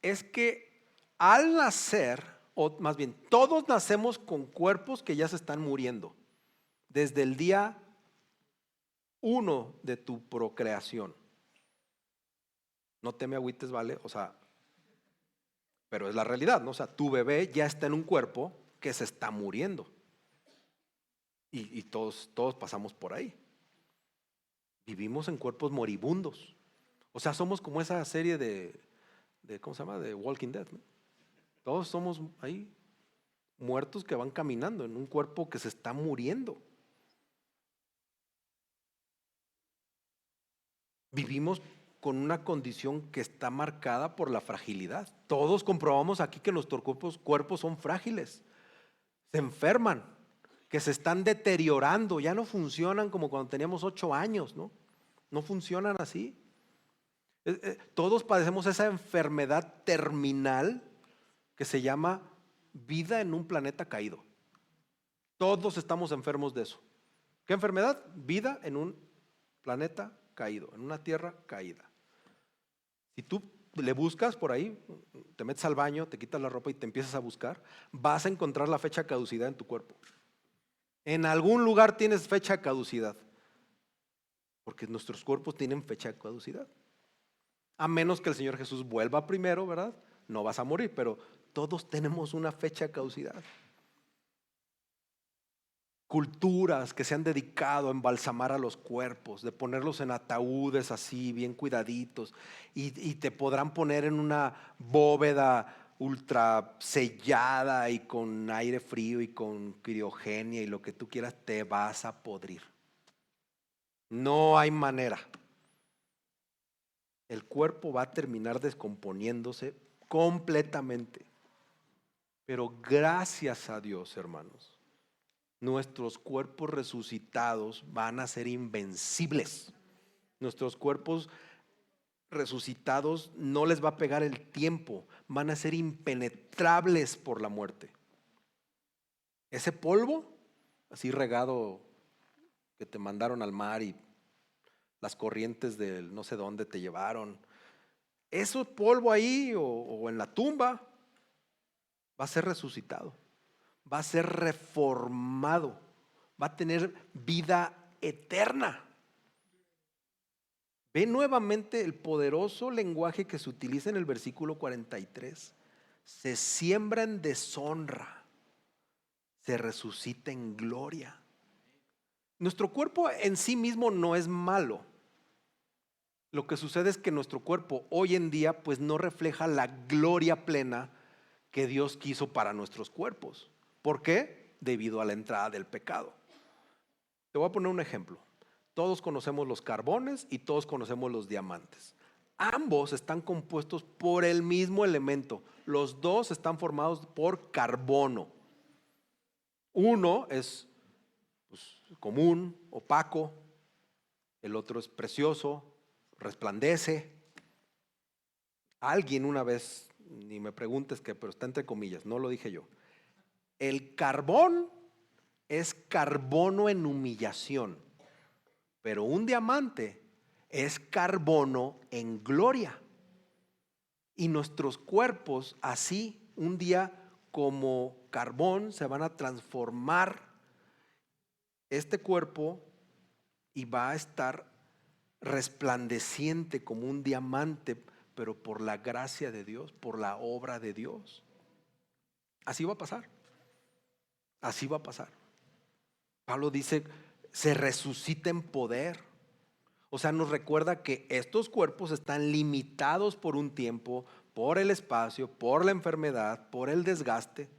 es que al nacer, o más bien, todos nacemos con cuerpos que ya se están muriendo. Desde el día 1 de tu procreación. No te me agüites, ¿vale? O sea, pero es la realidad, ¿no? O sea, tu bebé ya está en un cuerpo que se está muriendo. Y todos pasamos por ahí. Vivimos en cuerpos moribundos. O sea, somos como esa serie de ¿cómo se llama? De Walking Dead, ¿no? Todos somos ahí muertos que van caminando en un cuerpo que se está muriendo. Vivimos con una condición que está marcada por la fragilidad. Todos comprobamos aquí que nuestros cuerpos son frágiles, se enferman, que se están deteriorando, ya no funcionan como cuando teníamos 8 años, ¿no? No funcionan así. Todos padecemos esa enfermedad terminal que se llama vida en un planeta caído. Todos estamos enfermos de eso. ¿Qué enfermedad? Vida en un planeta caído, en una tierra caída. Si tú le buscas por ahí, te metes al baño, te quitas la ropa y te empiezas a buscar, vas a encontrar la fecha de caducidad en tu cuerpo. En algún lugar tienes fecha de caducidad, porque nuestros cuerpos tienen fecha de caducidad. A menos que el Señor Jesús vuelva primero, ¿verdad? No vas a morir, pero todos tenemos una fecha de caducidad. Culturas que se han dedicado a embalsamar a los cuerpos, de ponerlos en ataúdes así, bien cuidaditos, y te podrán poner en una bóveda ultra sellada y con aire frío y con criogenia y lo que tú quieras, te vas a podrir. No hay manera. El cuerpo va a terminar descomponiéndose completamente. Pero gracias a Dios, hermanos, nuestros cuerpos resucitados van a ser invencibles. Nuestros cuerpos resucitados no les va a pegar el tiempo, van a ser impenetrables por la muerte. Ese polvo, así regado, que te mandaron al mar y las corrientes del no sé dónde te llevaron, ese polvo ahí o en la tumba va a ser resucitado, va a ser reformado, va a tener vida eterna. Ve nuevamente el poderoso lenguaje que se utiliza en el versículo 43. Se siembra en deshonra, se resucita en gloria. Nuestro cuerpo en sí mismo no es malo. Lo que sucede es que nuestro cuerpo hoy en día pues no refleja la gloria plena que Dios quiso para nuestros cuerpos. ¿Por qué? Debido a la entrada del pecado. Te voy a poner un ejemplo. Todos conocemos los carbones y todos conocemos los diamantes. Ambos están compuestos por el mismo elemento. Los dos están formados por carbono. Uno es común, opaco. El otro es precioso, resplandece. Alguien una vez, ni me preguntes qué, pero está entre comillas, no lo dije yo. El carbón es carbono en humillación, pero un diamante es carbono en gloria. Y nuestros cuerpos así un día como carbón se van a transformar este cuerpo y va a estar resplandeciente como un diamante, pero por la gracia de Dios, por la obra de Dios. Así va a pasar. Así va a pasar. Pablo dice, se resucita en poder. O sea, nos recuerda que estos cuerpos están limitados por un tiempo, por el espacio, por la enfermedad, por el desgaste.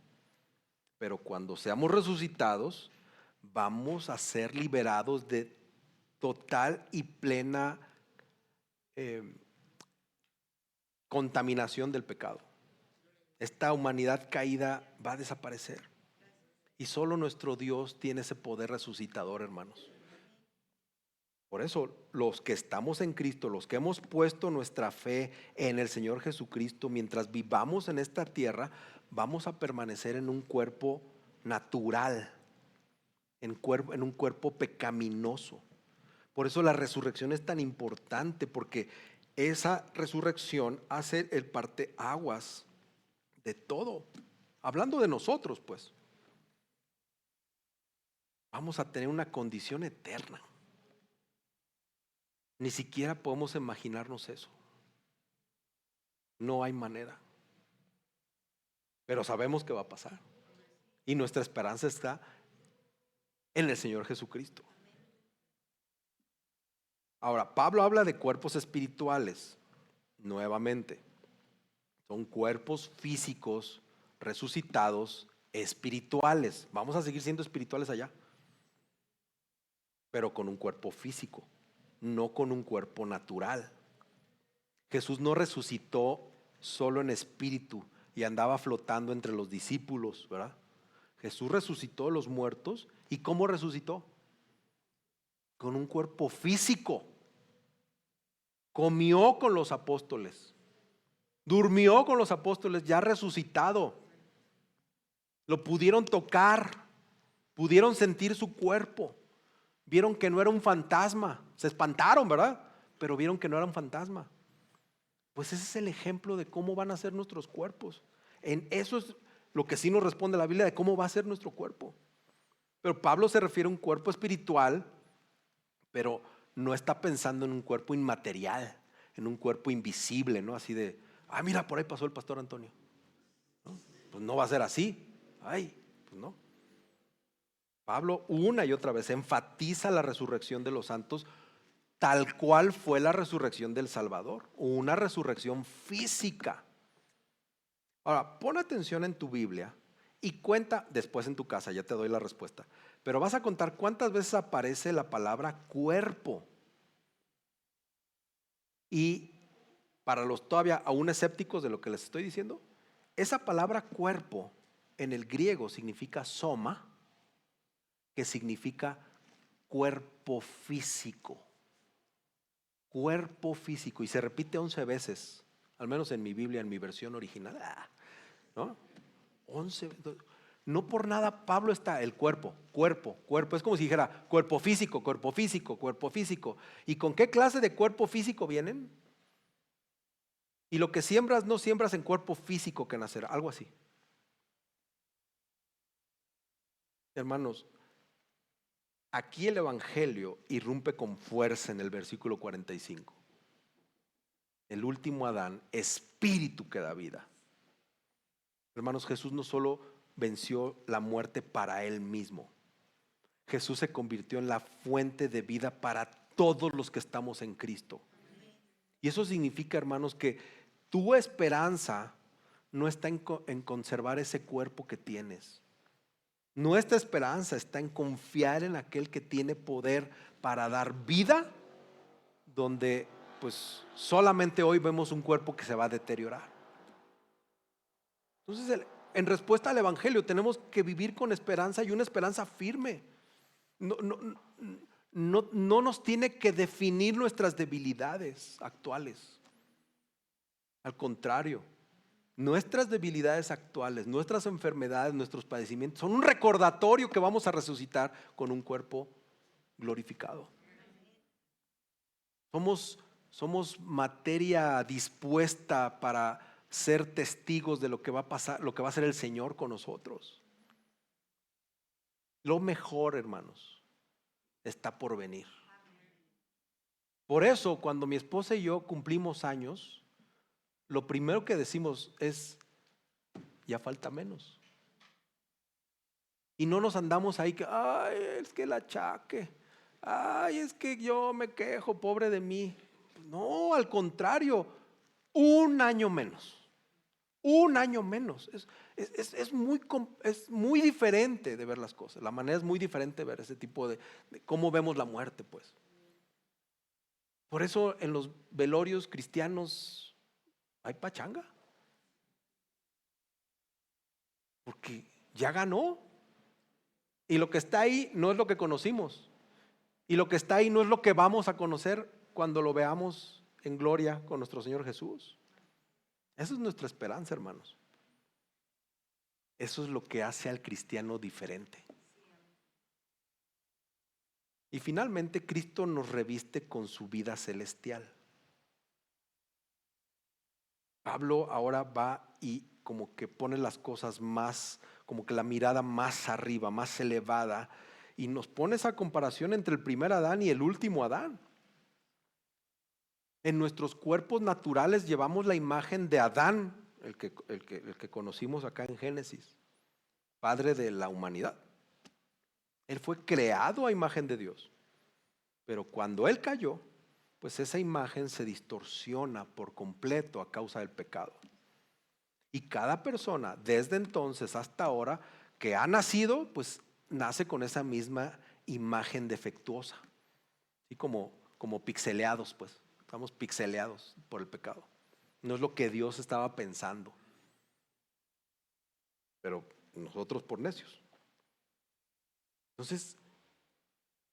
Pero cuando seamos resucitados, vamos a ser liberados de total y plena contaminación del pecado. Esta humanidad caída va a desaparecer. Y solo nuestro Dios tiene ese poder resucitador, hermanos. Por eso los que estamos en Cristo, los que hemos puesto nuestra fe en el Señor Jesucristo, mientras vivamos en esta tierra, vamos a permanecer en un cuerpo natural, en un cuerpo pecaminoso. Por eso la resurrección es tan importante, porque esa resurrección hace el parteaguas de todo. Hablando de nosotros, pues, vamos a tener una condición eterna. Ni siquiera podemos imaginarnos eso. No hay manera. Pero sabemos que va a pasar. Y nuestra esperanza está en el Señor Jesucristo. Ahora, Pablo habla de cuerpos espirituales. Nuevamente, son cuerpos físicos resucitados espirituales. Vamos a seguir siendo espirituales allá, pero con un cuerpo físico, no con un cuerpo natural. Jesús no resucitó solo en espíritu y andaba flotando entre los discípulos, ¿verdad? Jesús resucitó a los muertos. ¿Y cómo resucitó? Con un cuerpo físico. Comió con los apóstoles, durmió con los apóstoles ya resucitado. Lo pudieron tocar, Pudieron sentir su cuerpo. Vieron que no era un fantasma. Se espantaron, ¿verdad? Pero vieron que no era un fantasma. Pues ese es el ejemplo de cómo van a ser nuestros cuerpos. En eso es lo que sí nos responde la Biblia de cómo va a ser nuestro cuerpo. Pero Pablo se refiere a un cuerpo espiritual, pero no está pensando en un cuerpo inmaterial, en un cuerpo invisible, ¿no? Así de, mira, por ahí pasó el pastor Antonio. ¿No? Pues no va a ser así. Pues no. Pablo una y otra vez enfatiza la resurrección de los santos tal cual fue la resurrección del Salvador, una resurrección física. Ahora, pon atención en tu Biblia y cuenta, después en tu casa, ya te doy la respuesta, pero vas a contar cuántas veces aparece la palabra cuerpo. Y para los todavía aún escépticos de lo que les estoy diciendo, esa palabra cuerpo en el griego significa soma, que significa cuerpo físico. Cuerpo físico. Y se repite 11 veces, al menos en mi Biblia, en mi versión original. ¿No? 11. No por nada Pablo está el cuerpo. Es como si dijera cuerpo físico, cuerpo físico, cuerpo físico. ¿Y con qué clase de cuerpo físico vienen? Y lo que siembras, no siembras en cuerpo físico que nacerá, algo así. Hermanos, aquí el evangelio irrumpe con fuerza en el versículo 45. El último Adán, espíritu que da vida. Hermanos, Jesús no solo venció la muerte para él mismo. Jesús se convirtió en la fuente de vida para todos los que estamos en Cristo. Y eso significa, hermanos, que tu esperanza no está en conservar ese cuerpo que tienes. Nuestra esperanza está en confiar en aquel que tiene poder para dar vida, donde pues solamente hoy vemos un cuerpo que se va a deteriorar. Entonces, en respuesta al evangelio tenemos que vivir con esperanza y una esperanza firme. No nos tiene que definir nuestras debilidades actuales. Al contrario, nuestras debilidades actuales, nuestras enfermedades, nuestros padecimientos son un recordatorio que vamos a resucitar con un cuerpo glorificado. Somos materia dispuesta para ser testigos de lo que va a pasar, lo que va a hacer el Señor con nosotros. Lo mejor, hermanos, está por venir. Por eso, cuando mi esposa y yo cumplimos años, lo primero que decimos es, ya falta menos. Y no nos andamos ahí que, es que el achaque, es que yo me quejo, pobre de mí. No, al contrario, un año menos. Un año menos. Es muy diferente de ver las cosas. La manera es muy diferente de ver ese tipo de cómo vemos la muerte, pues. Por eso en los velorios cristianos hay pachanga. Porque ya ganó. Y lo que está ahí no es lo que conocimos. Y lo que está ahí no es lo que vamos a conocer cuando lo veamos en gloria con nuestro Señor Jesús. Esa es nuestra esperanza, hermanos. Eso es lo que hace al cristiano diferente. Y finalmente Cristo nos reviste con su vida celestial. Pablo ahora va y como que pone las cosas más, como que la mirada más arriba, más elevada, y nos pone esa comparación entre el primer Adán y el último Adán. En nuestros cuerpos naturales llevamos la imagen de Adán, el que conocimos acá en Génesis, padre de la humanidad. Él fue creado a imagen de Dios, pero cuando él cayó, pues esa imagen se distorsiona por completo a causa del pecado. Y cada persona, desde entonces hasta ahora, que ha nacido, pues nace con esa misma imagen defectuosa. Así como pixeleados, pues. Estamos pixeleados por el pecado. No es lo que Dios estaba pensando. Pero nosotros por necios. Entonces,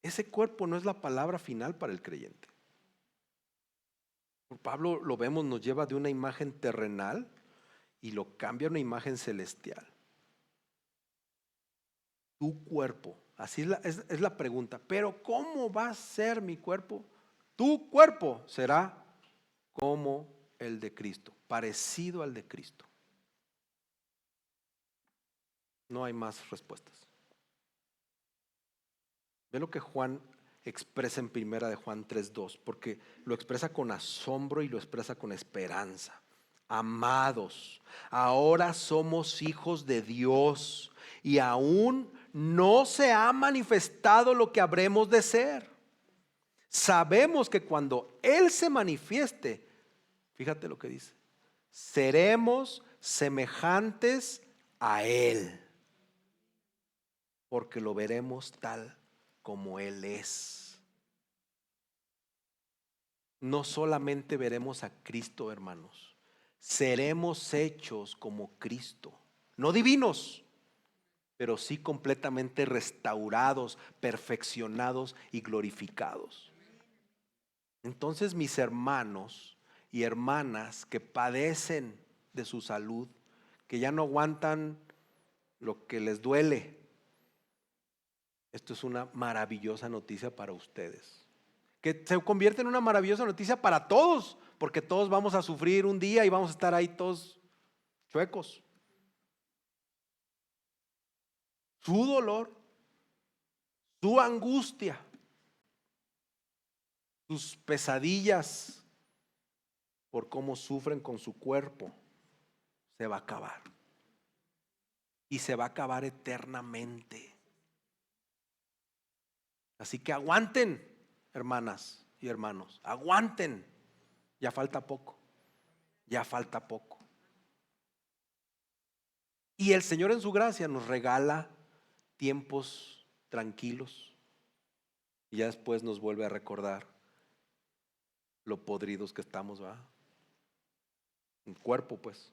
ese cuerpo no es la palabra final para el creyente. Por Pablo lo vemos, nos lleva de una imagen terrenal y lo cambia a una imagen celestial. tu cuerpo. Así es la pregunta. Pero ¿cómo va a ser mi cuerpo? Tu cuerpo será como el de Cristo, parecido al de Cristo. No hay más respuestas. Ve lo que Juan expresa en primera de Juan 3:2, porque lo expresa con asombro y lo expresa con esperanza. Amados, ahora somos hijos de Dios y aún no se ha manifestado lo que habremos de ser. Sabemos que cuando Él se manifieste, fíjate lo que dice, seremos semejantes a Él, porque lo veremos tal como Él es. No solamente veremos a Cristo, hermanos, seremos hechos como Cristo, no divinos, pero sí completamente restaurados, perfeccionados y glorificados. Entonces, mis hermanos y hermanas que padecen de su salud, que ya no aguantan lo que les duele, esto es una maravillosa noticia para ustedes, que se convierte en una maravillosa noticia para todos, porque todos vamos a sufrir un día y vamos a estar ahí todos chuecos. Su dolor, su angustia, sus pesadillas por cómo sufren con su cuerpo, se va a acabar. Y se va a acabar eternamente. Así que aguanten, hermanas y hermanos, aguanten. Ya falta poco, ya falta poco. Y el Señor en su gracia nos regala tiempos tranquilos. Y ya después nos vuelve a recordar lo podridos que estamos, ¿verdad? El cuerpo, pues.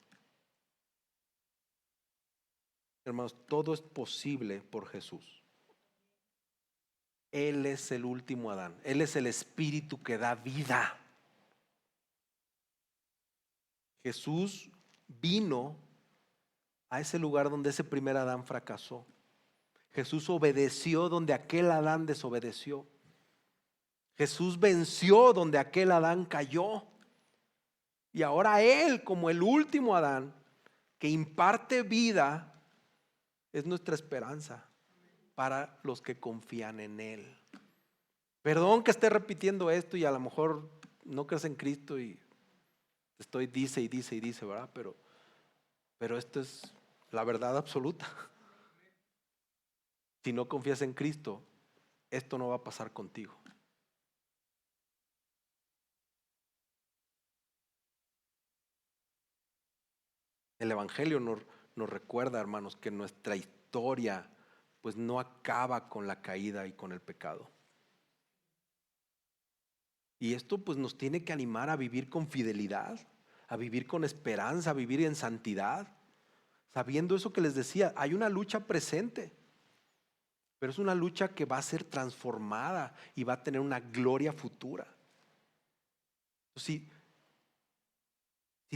Hermanos, todo es posible por Jesús. Él es el último Adán. Él es el espíritu que da vida. Jesús vino a ese lugar donde ese primer Adán fracasó. Jesús obedeció donde aquel Adán desobedeció. Jesús venció donde aquel Adán cayó. Y ahora Él, como el último Adán, que imparte vida, es nuestra esperanza para los que confían en Él. Perdón que esté repitiendo esto y a lo mejor no crees en Cristo y estoy dice y dice y dice, ¿verdad? Pero esto es la verdad absoluta. Si no confías en Cristo, esto no va a pasar contigo. El Evangelio nos recuerda, hermanos, que nuestra historia pues no acaba con la caída y con el pecado. Y esto pues nos tiene que animar a vivir con fidelidad, a vivir con esperanza, a vivir en santidad. Sabiendo eso que les decía, hay una lucha presente, pero es una lucha que va a ser transformada y va a tener una gloria futura. Si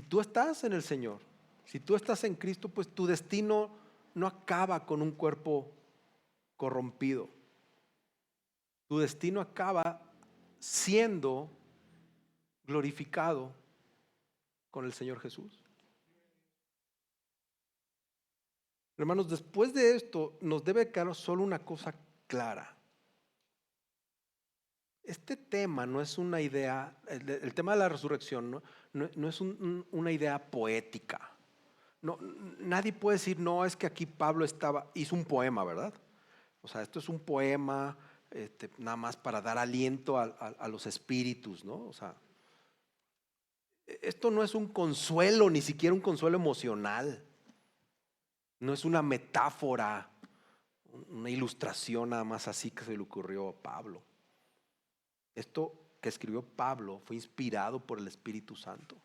tú estás en el Señor, si tú estás en Cristo, pues tu destino no acaba con un cuerpo corrompido. Tu destino acaba siendo glorificado con el Señor Jesús. Hermanos, después de esto nos debe quedar solo una cosa clara. Este tema no es una idea, el tema de la resurrección no es una idea poética. No, nadie puede decir, no, es que aquí Pablo hizo un poema, ¿verdad? O sea, esto es un poema nada más para dar aliento a los espíritus, ¿no? O sea, esto no es un consuelo, ni siquiera un consuelo emocional. No es una metáfora, una ilustración nada más así que se le ocurrió a Pablo. Esto que escribió Pablo fue inspirado por el Espíritu Santo.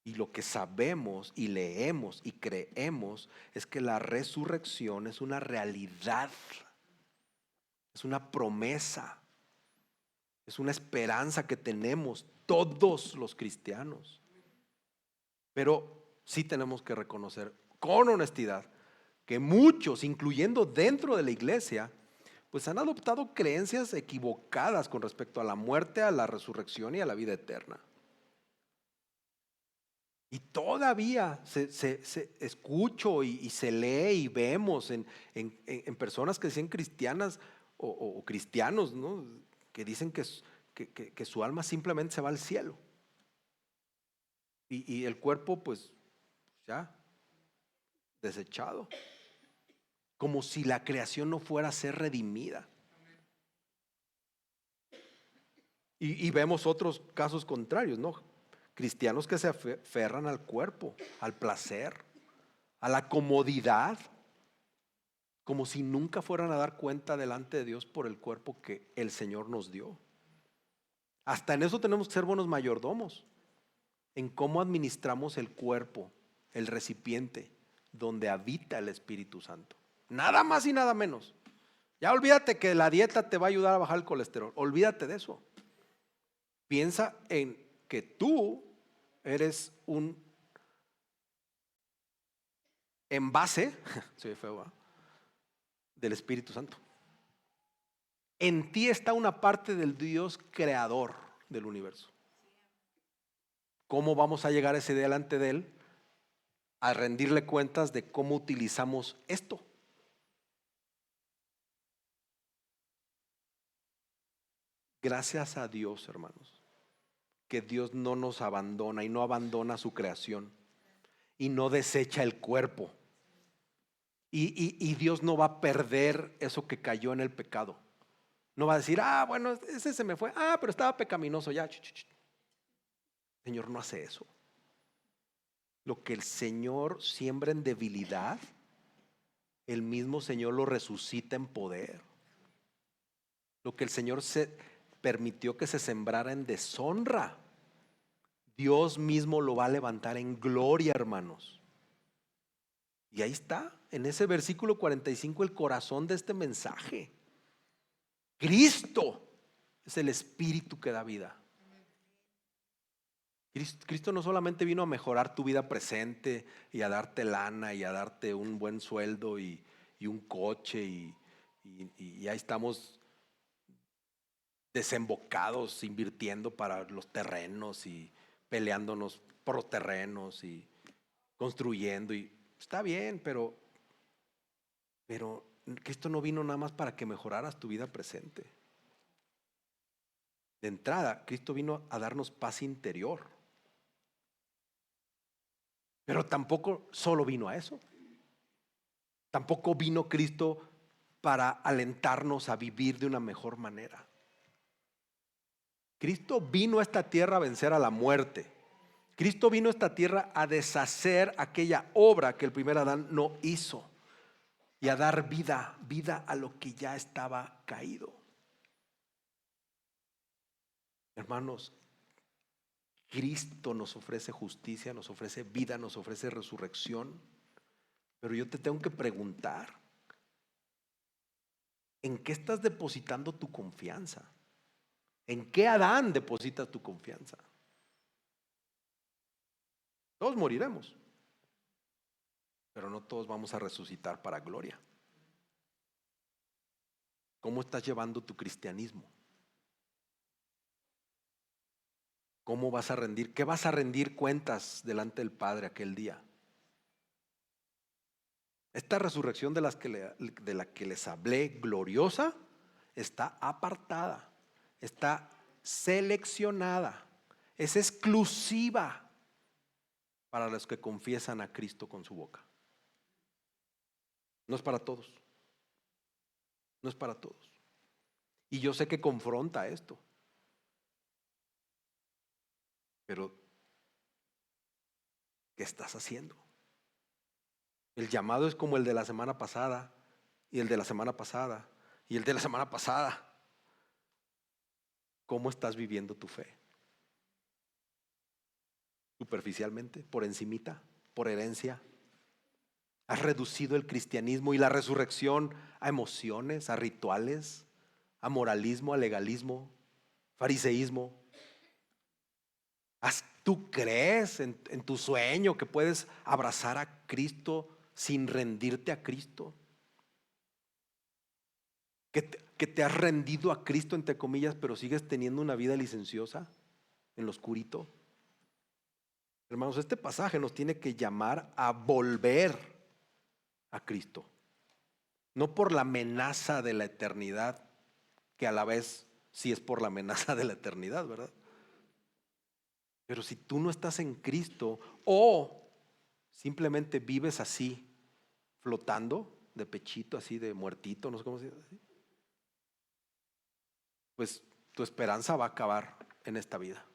Y lo que sabemos y leemos y creemos es que la resurrección es una realidad, es una promesa, es una esperanza que tenemos todos los cristianos. Pero sí tenemos que reconocer con honestidad que muchos, incluyendo dentro de la iglesia, pues han adoptado creencias equivocadas con respecto a la muerte, a la resurrección y a la vida eterna. Y todavía se escucho y se lee y vemos en personas que dicen cristianas o cristianos, ¿no? Que dicen que su alma simplemente se va al cielo. Y el cuerpo pues ya desechado. Como si la creación no fuera a ser redimida. Y vemos otros casos contrarios, ¿no? Cristianos que se aferran al cuerpo, al placer, a la comodidad, como si nunca fueran a dar cuenta delante de Dios por el cuerpo que el Señor nos dio. Hasta en eso tenemos que ser buenos mayordomos, en cómo administramos el cuerpo, el recipiente donde habita el Espíritu Santo. Nada más y nada menos. Ya olvídate que la dieta te va a ayudar a bajar el colesterol. Olvídate de eso. Piensa en que tú eres un envase, soy feo, ¿eh?, del Espíritu Santo. En ti está una parte del Dios creador del universo. ¿Cómo vamos a llegar ese día delante de Él? A rendirle cuentas de cómo utilizamos esto. Gracias a Dios, hermanos, que Dios no nos abandona y no abandona su creación y no desecha el cuerpo. Y Dios no va a perder eso que cayó en el pecado. No va a decir, bueno, ese se me fue, pero estaba pecaminoso ya. El Señor no hace eso. Lo que el Señor siembra en debilidad, el mismo Señor lo resucita en poder. Lo que el Señor se permitió que se sembrara en deshonra, Dios mismo lo va a levantar en gloria, hermanos. Y ahí está, en ese versículo 45, el corazón de este mensaje. Cristo es el Espíritu que da vida. Cristo no solamente vino a mejorar tu vida presente y a darte lana y a darte un buen sueldo y un coche y ahí estamos desembocados invirtiendo para los terrenos y peleándonos por los terrenos y construyendo, y está bien, pero Cristo no vino nada más para que mejoraras tu vida presente. De entrada, Cristo vino a darnos paz interior. Pero tampoco solo vino a eso. Tampoco vino Cristo para alentarnos a vivir de una mejor manera. Cristo vino a esta tierra a vencer a la muerte. Cristo vino a esta tierra a deshacer aquella obra que el primer Adán no hizo y a dar vida a lo que ya estaba caído. Hermanos, Cristo nos ofrece justicia, nos ofrece vida, nos ofrece resurrección. Pero yo te tengo que preguntar, ¿en qué estás depositando tu confianza? ¿En qué Adán depositas tu confianza? Todos moriremos, pero no todos vamos a resucitar para gloria. ¿Cómo estás llevando tu cristianismo? ¿Cómo vas a rendir? ¿Qué vas a rendir cuentas delante del Padre aquel día? Esta resurrección de la que les hablé, gloriosa, está apartada, está seleccionada, es exclusiva para los que confiesan a Cristo con su boca. No es para todos. No es para todos. Y yo sé que confronta esto. Pero, ¿qué estás haciendo? El llamado es como el de la semana pasada, y el de la semana pasada, y el de la semana pasada. ¿Cómo estás viviendo tu fe? ¿Superficialmente? ¿Por encimita? ¿Por herencia? ¿Has reducido el cristianismo y la resurrección a emociones, a rituales, a moralismo, a legalismo, fariseísmo? ¿Tú crees en tu sueño que puedes abrazar a Cristo sin rendirte a Cristo? Que te has rendido a Cristo, entre comillas, pero sigues teniendo una vida licenciosa en lo oscurito. Hermanos, este pasaje nos tiene que llamar a volver a Cristo. No por la amenaza de la eternidad, que a la vez sí es por la amenaza de la eternidad, ¿verdad? Pero si tú no estás en Cristo o simplemente vives así, flotando, de pechito, así de muertito, no sé cómo se dice, pues tu esperanza va a acabar en esta vida.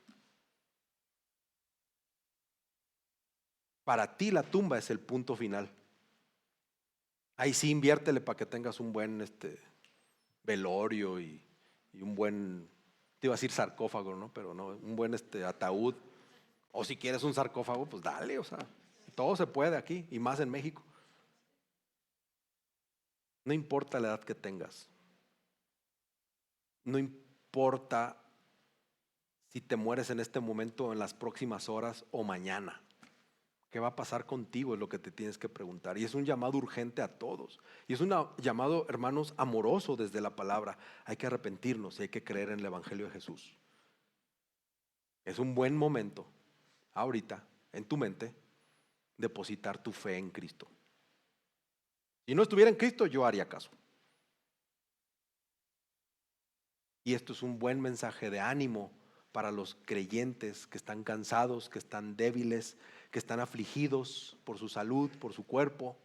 Para ti la tumba es el punto final. Ahí sí inviértele para que tengas un buen velorio y un buen, te iba a decir sarcófago, ¿no? Pero no, un buen ataúd. O si quieres un sarcófago, pues dale, o sea, todo se puede aquí y más en México. No importa la edad que tengas. No importa si te mueres en este momento, en las próximas horas o mañana. ¿Qué va a pasar contigo? Es lo que te tienes que preguntar. Y es un llamado urgente a todos. Y es un llamado, hermanos, amoroso desde la palabra. Hay que arrepentirnos y hay que creer en el Evangelio de Jesús. Es un buen momento, ahorita, en tu mente, depositar tu fe en Cristo. Si no estuviera en Cristo, yo haría caso. Y esto es un buen mensaje de ánimo para los creyentes que están cansados, que están débiles, que están afligidos por su salud, por su cuerpo.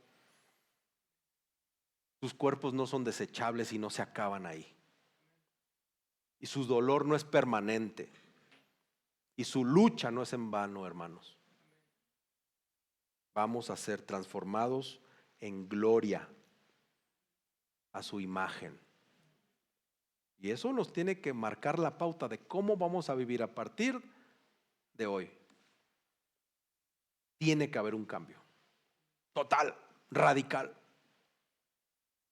Sus cuerpos no son desechables y no se acaban ahí. Y su dolor no es permanente. Y su lucha no es en vano, hermanos. Vamos a ser transformados en gloria a su imagen. Y eso nos tiene que marcar la pauta de cómo vamos a vivir a partir de hoy. Tiene que haber un cambio. Total, radical.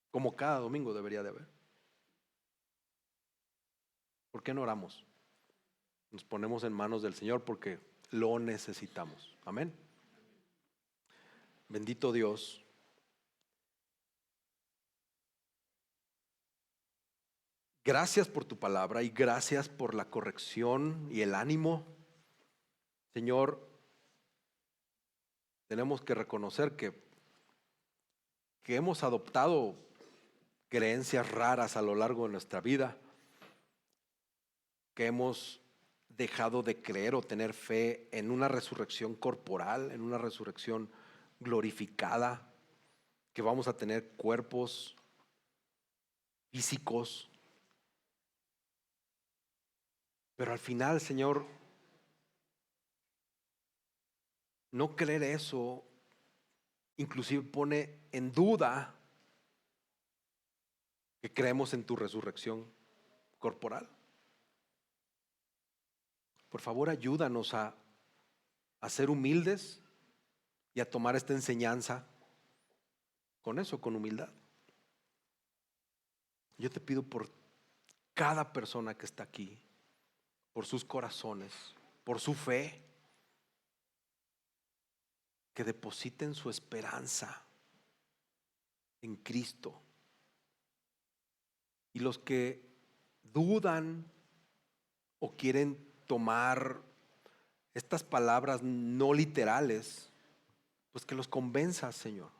Como cada domingo debería de haber. ¿Por qué no oramos? Nos ponemos en manos del Señor porque lo necesitamos. Amén. Bendito Dios. Gracias por tu palabra y gracias por la corrección y el ánimo. Señor, tenemos que reconocer que hemos adoptado creencias raras a lo largo de nuestra vida, que hemos dejado de creer o tener fe en una resurrección corporal, en una resurrección glorificada, que vamos a tener cuerpos físicos. Pero al final, Señor, no creer eso inclusive pone en duda que creemos en tu resurrección corporal. Por favor, ayúdanos a ser humildes y a tomar esta enseñanza con eso, con humildad. Yo te pido por cada persona que está aquí, por sus corazones, por su fe, que depositen su esperanza en Cristo. Y los que dudan o quieren tomar estas palabras no literales, pues que los convenzas, Señor.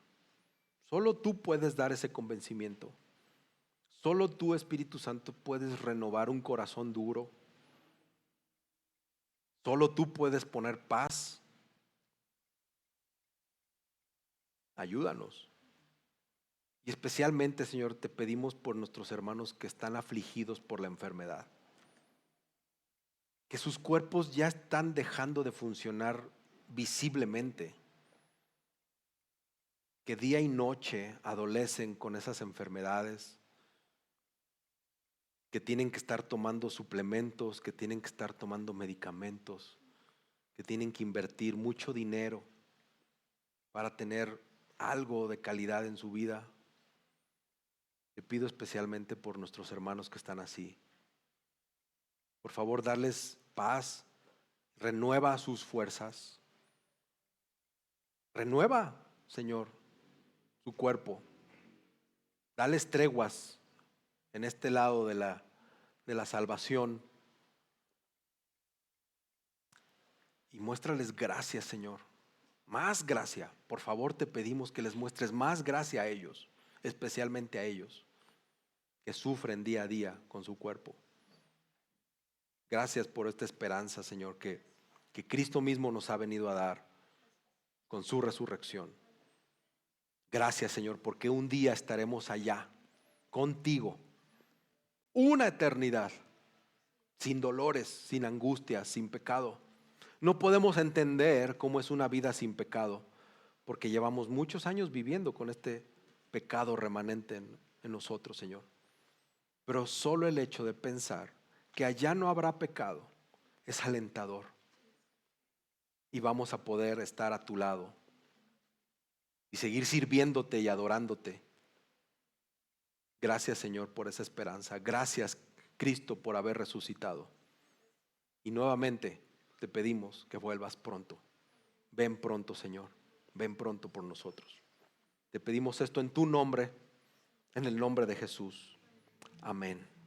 Solo tú puedes dar ese convencimiento. Solo tú, Espíritu Santo, puedes renovar un corazón duro. Solo tú puedes poner paz. Ayúdanos. Y especialmente, Señor, te pedimos por nuestros hermanos que están afligidos por la enfermedad. Que sus cuerpos ya están dejando de funcionar visiblemente. Que día y noche adolecen con esas enfermedades. Que tienen que estar tomando suplementos, que tienen que estar tomando medicamentos, que tienen que invertir mucho dinero para tener algo de calidad en su vida. Te pido especialmente por nuestros hermanos que están así. Por favor, darles paz, renueva sus fuerzas. Renueva, Señor, su cuerpo. Dales treguas en este lado de la salvación. Y muéstrales gracia, Señor. Más gracia. Por favor, te pedimos que les muestres más gracia a ellos, especialmente a ellos que sufren día a día con su cuerpo. Gracias por esta esperanza, Señor, que Cristo mismo nos ha venido a dar con su resurrección. Gracias, Señor, porque un día estaremos allá contigo, una eternidad, sin dolores, sin angustias, sin pecado. No podemos entender cómo es una vida sin pecado, porque llevamos muchos años viviendo con este pecado remanente en nosotros, Señor. Pero solo el hecho de pensar que allá no habrá pecado es alentador. Y vamos a poder estar a tu lado y seguir sirviéndote y adorándote. Gracias, Señor, por esa esperanza. Gracias, Cristo, por haber resucitado. Y nuevamente te pedimos que vuelvas pronto. Ven pronto, Señor. Ven pronto por nosotros. Te pedimos esto en tu nombre, en el nombre de Jesús. Amén.